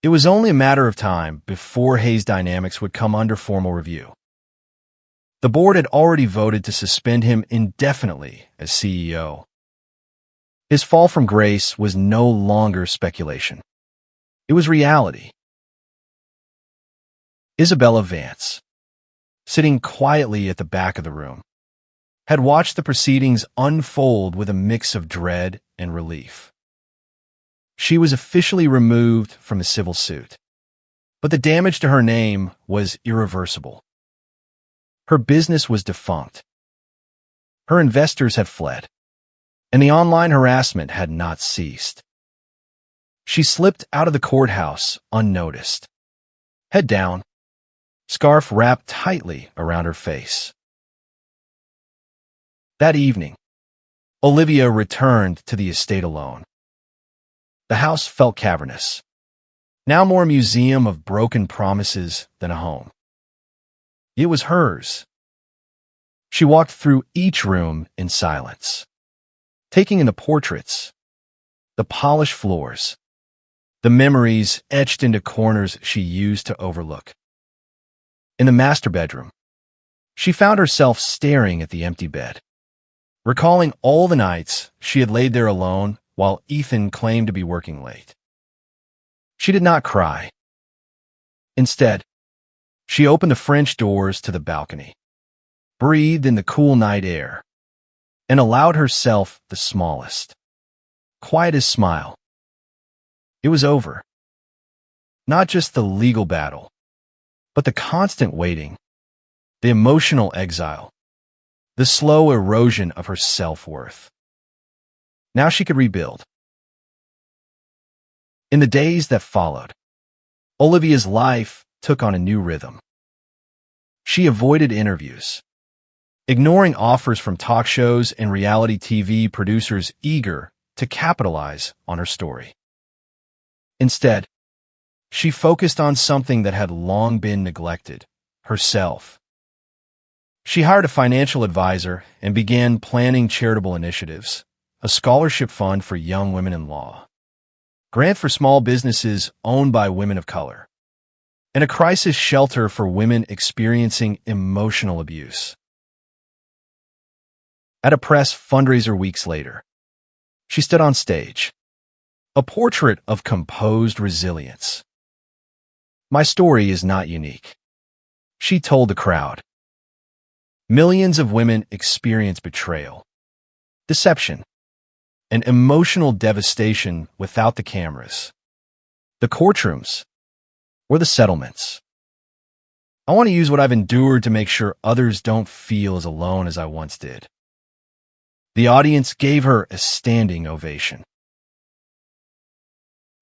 it was only a matter of time before Hayes Dynamics would come under formal review. The board had already voted to suspend him indefinitely as CEO. His fall from grace was no longer speculation. It was reality. Isabella Vance, sitting quietly at the back of the room, had watched the proceedings unfold with a mix of dread and relief. She was officially removed from the civil suit, but the damage to her name was irreversible. Her business was defunct. Her investors had fled, and the online harassment had not ceased. She slipped out of the courthouse unnoticed, head down, scarf wrapped tightly around her face. That evening, Olivia returned to the estate alone. The house felt cavernous, now more a museum of broken promises than a home. It was hers. She walked through each room in silence, taking in the portraits, the polished floors, the memories etched into corners she used to overlook. In the master bedroom, she found herself staring at the empty bed, recalling all the nights she had laid there alone while Ethan claimed to be working late. She did not cry. Instead, she opened the French doors to the balcony, breathed in the cool night air, and allowed herself the smallest, quietest smile. It was over. Not just the legal battle, but the constant waiting, the emotional exile, the slow erosion of her self-worth. Now she could rebuild. In the days that followed, Olivia's life took on a new rhythm. She avoided interviews, ignoring offers from talk shows and reality TV producers eager to capitalize on her story. Instead, she focused on something that had long been neglected, herself. She hired a financial advisor and began planning charitable initiatives, a scholarship fund for young women in law, grant for small businesses owned by women of color, and a crisis shelter for women experiencing emotional abuse. At a press fundraiser weeks later, she stood on stage, a portrait of composed resilience. My story is not unique, she told the crowd. Millions of women experience betrayal, deception, and emotional devastation without the cameras. The courtrooms, or the settlements. I want to use what I've endured to make sure others don't feel as alone as I once did. The audience gave her a standing ovation.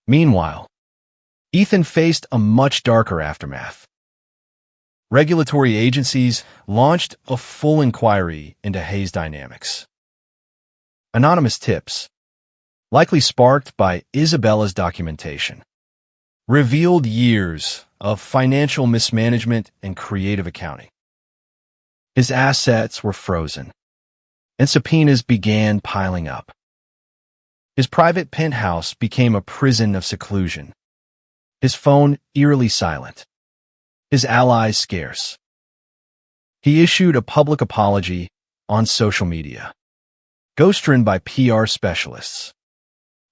Meanwhile, Ethan faced a much darker aftermath. Regulatory agencies launched a full inquiry into Hayes' dynamics. Anonymous tips, likely sparked by Isabellas' documentation, revealed years of financial mismanagement and creative accounting. His assets were frozen, and subpoenas began piling up. His private penthouse became a prison of seclusion, his phone eerily silent, his allies scarce. He issued a public apology on social media, ghostwritten by PR specialists,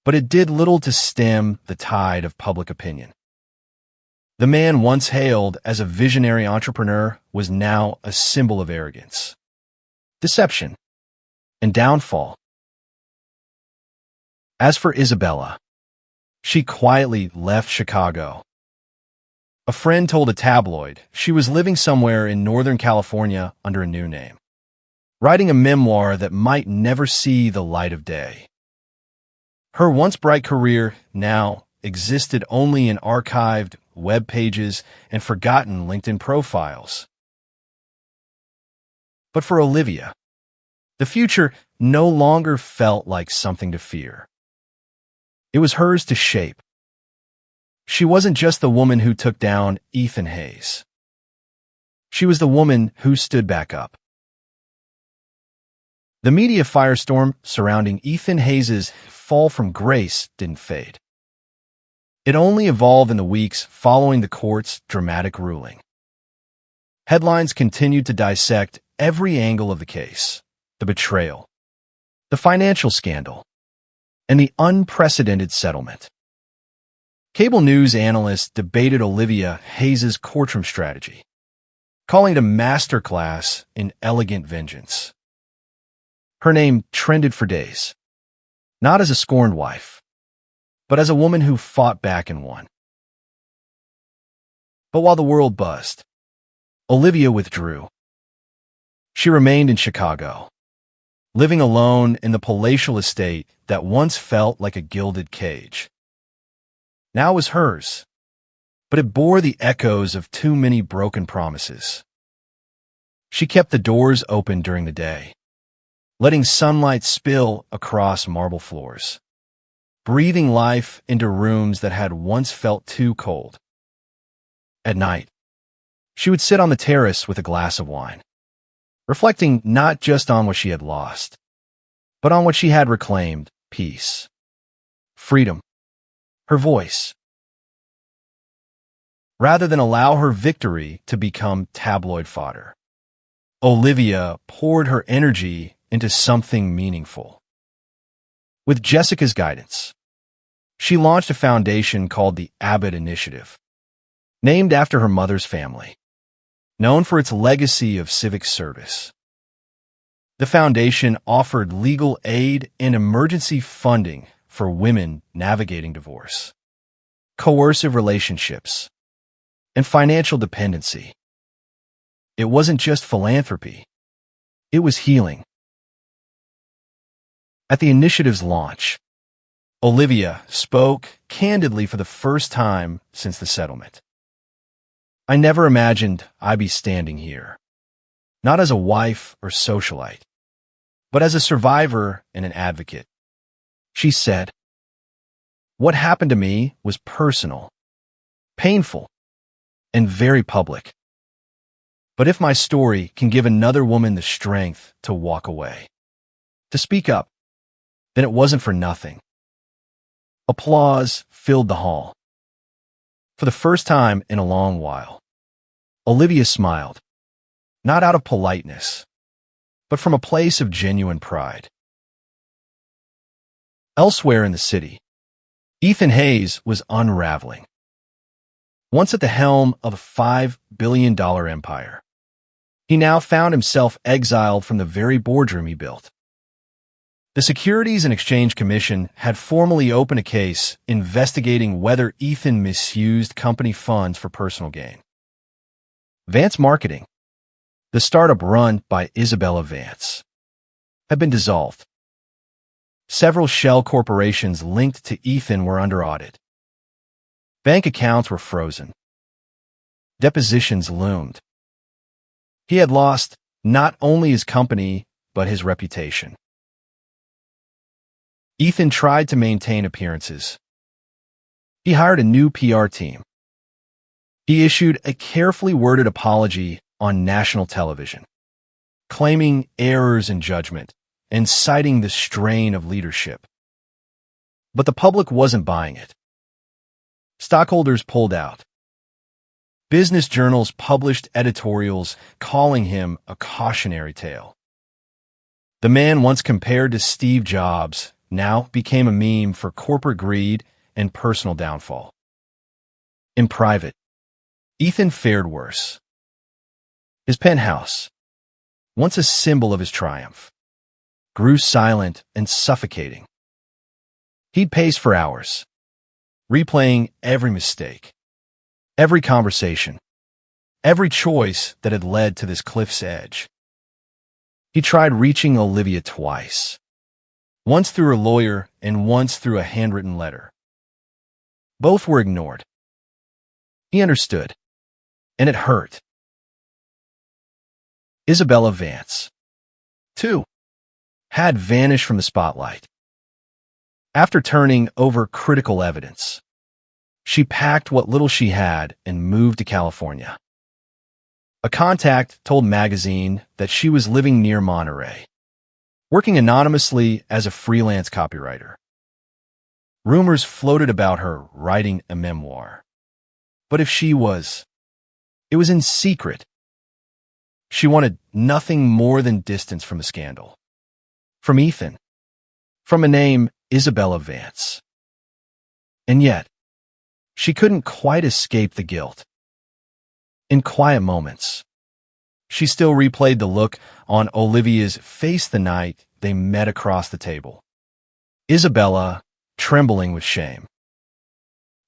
but it did little to stem the tide of public opinion. The man once hailed as a visionary entrepreneur was now a symbol of arrogance, deception, and downfall. As for Isabella, she quietly left Chicago. A friend told a tabloid she was living somewhere in Northern California under a new name, writing a memoir that might never see the light of day. Her once bright career now existed only in archived web pages and forgotten LinkedIn profiles. But for Olivia, the future no longer felt like something to fear. It was hers to shape. She wasn't just the woman who took down Ethan Hayes. She was the woman who stood back up. The media firestorm surrounding Ethan Hayes' fall from grace didn't fade. It only evolved in the weeks following the court's dramatic ruling. Headlines continued to dissect every angle of the case: the betrayal, the financial scandal, and the unprecedented settlement. Cable news analysts debated Olivia Hayes' courtroom strategy, calling it a masterclass in elegant vengeance. Her name trended for days, not as a scorned wife, but as a woman who fought back and won. But while the world buzzed, Olivia withdrew. She remained in Chicago, living alone in the palatial estate that once felt like a gilded cage. Now it was hers, but it bore the echoes of too many broken promises. She kept the doors open during the day, letting sunlight spill across marble floors, breathing life into rooms that had once felt too cold. At night, she would sit on the terrace with a glass of wine, reflecting not just on what she had lost, but on what she had reclaimed: peace, freedom, her voice. Rather than allow her victory to become tabloid fodder, Olivia poured her energy into something meaningful. With Jessica's guidance, she launched a foundation called the Abbott Initiative, named after her mother's family, known for its legacy of civic service. The foundation offered legal aid and emergency funding for women navigating divorce, coercive relationships, and financial dependency. It wasn't just philanthropy, it was healing. At the initiative's launch, Olivia spoke candidly for the first time since the settlement. "I never imagined I'd be standing here, not as a wife or socialite, but as a survivor and an advocate," she said. "What happened to me was personal, painful, and very public. But if my story can give another woman the strength to walk away, to speak up, then it wasn't for nothing." Applause filled the hall. For the first time in a long while, Olivia smiled, not out of politeness, but from a place of genuine pride. Elsewhere in the city, Ethan Hayes was unraveling. Once at the helm of a $5 billion empire, he now found himself exiled from the very boardroom he built. The Securities and Exchange Commission had formally opened a case investigating whether Ethan misused company funds for personal gain. Vance Marketing, the startup run by Isabella Vance, had been dissolved. Several shell corporations linked to Ethan were under audit. Bank accounts were frozen. Depositions loomed. He had lost not only his company, but his reputation. Ethan tried to maintain appearances. He hired a new PR team. He issued a carefully worded apology on national television, claiming errors in judgment and citing the strain of leadership. But the public wasn't buying it. Stockholders pulled out. Business journals published editorials calling him a cautionary tale. The man once compared to Steve Jobs now became a meme for corporate greed and personal downfall. In private, Ethan fared worse. His penthouse, once a symbol of his triumph, grew silent and suffocating. He'd pace for hours, replaying every mistake, every conversation, every choice that had led to this cliff's edge. He tried reaching Olivia twice, once through her lawyer and once through a handwritten letter. Both were ignored. He understood, and it hurt. Isabella Vance, too, had vanished from the spotlight. After turning over critical evidence, she packed what little she had and moved to California. A contact told Magazine that she was living near Monterey, working anonymously as a freelance copywriter. Rumors floated about her writing a memoir. But if she was, it was in secret. She wanted nothing more than distance from the scandal. From Ethan. From a name, Isabella Vance. And yet, she couldn't quite escape the guilt. In quiet moments, she still replayed the look on Olivia's face the night they met across the table. Isabella, trembling with shame.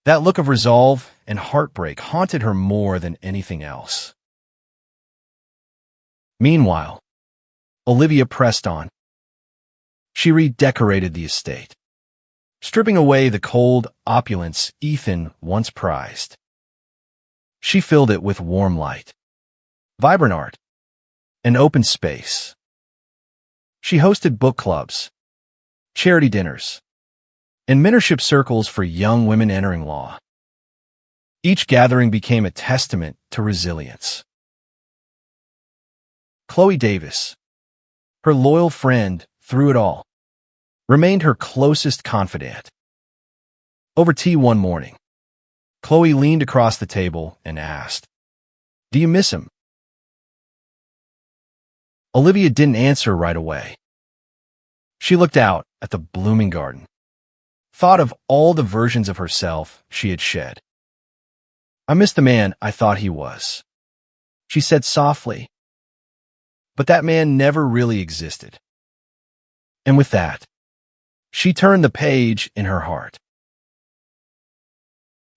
That look of resolve and heartbreak haunted her more than anything else. Meanwhile, Olivia pressed on. She redecorated the estate, stripping away the cold opulence Ethan once prized. She filled it with warm light, vibrant art, and open space. She hosted book clubs, charity dinners, and mentorship circles for young women entering law. Each gathering became a testament to resilience. Chloe Davis, her loyal friend through it all, remained her closest confidant. Over tea one morning, Chloe leaned across the table and asked, "Do you miss him?" Olivia didn't answer right away. She looked out at the blooming garden, thought of all the versions of herself she had shed. "I miss the man I thought he was," she said softly. But that man never really existed. And with that, she turned the page in her heart.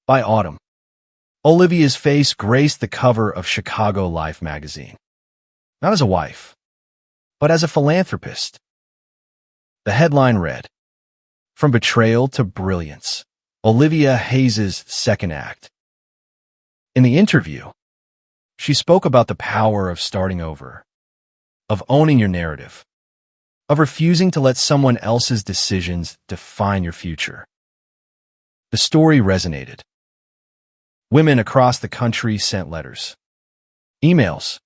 By autumn, Olivia's face graced the cover of Chicago Life magazine, not as a wife, but as a philanthropist. The headline read, "From Betrayal to Brilliance, Olivia Hayes' Second Act." In the interview, she spoke about the power of starting over, of owning your narrative, of refusing to let someone else's decisions define your future. The story resonated. Women across the country sent letters, emails,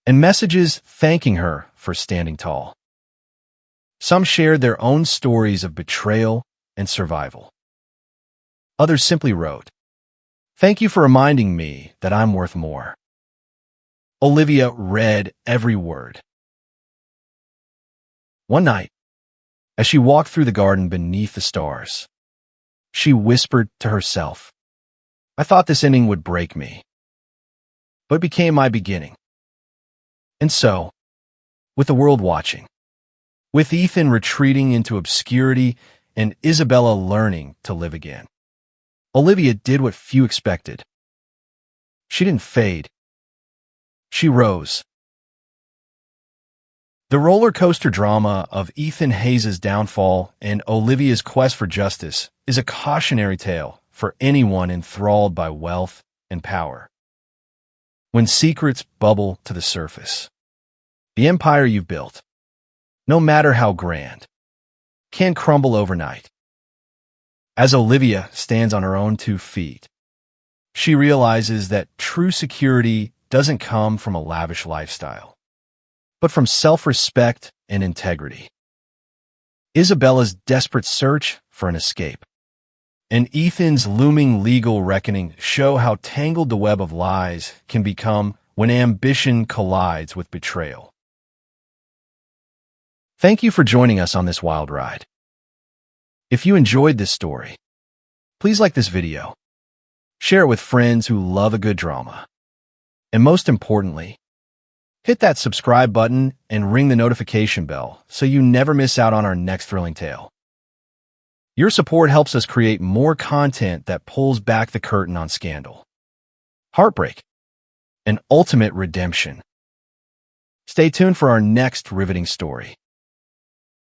and messages thanking her for standing tall. Some shared their own stories of betrayal and survival. Others simply wrote, "Thank you for reminding me that I'm worth more." Olivia read every word. One night, as she walked through the garden beneath the stars, she whispered to herself, "I thought this ending would break me, but it became my beginning." And so, with the world watching, with Ethan retreating into obscurity and Isabella learning to live again. Olivia did what few expected. She didn't fade. She rose. The roller coaster drama of Ethan Hayes' downfall and Olivia's quest for justice is a cautionary tale for anyone enthralled by wealth and power. When secrets bubble to the surface, the empire you've built, no matter how grand, can crumble overnight. As Olivia stands on her own 2 feet, she realizes that true security doesn't come from a lavish lifestyle, but from self-respect and integrity. Isabella's desperate search for an escape and Ethan's looming legal reckoning show how tangled the web of lies can become when ambition collides with betrayal. Thank you for joining us on this wild ride. If you enjoyed this story, please like this video, share it with friends who love a good drama, and most importantly, hit that subscribe button and ring the notification bell so you never miss out on our next thrilling tale. Your support helps us create more content that pulls back the curtain on scandal, heartbreak, and ultimate redemption. Stay tuned for our next riveting story.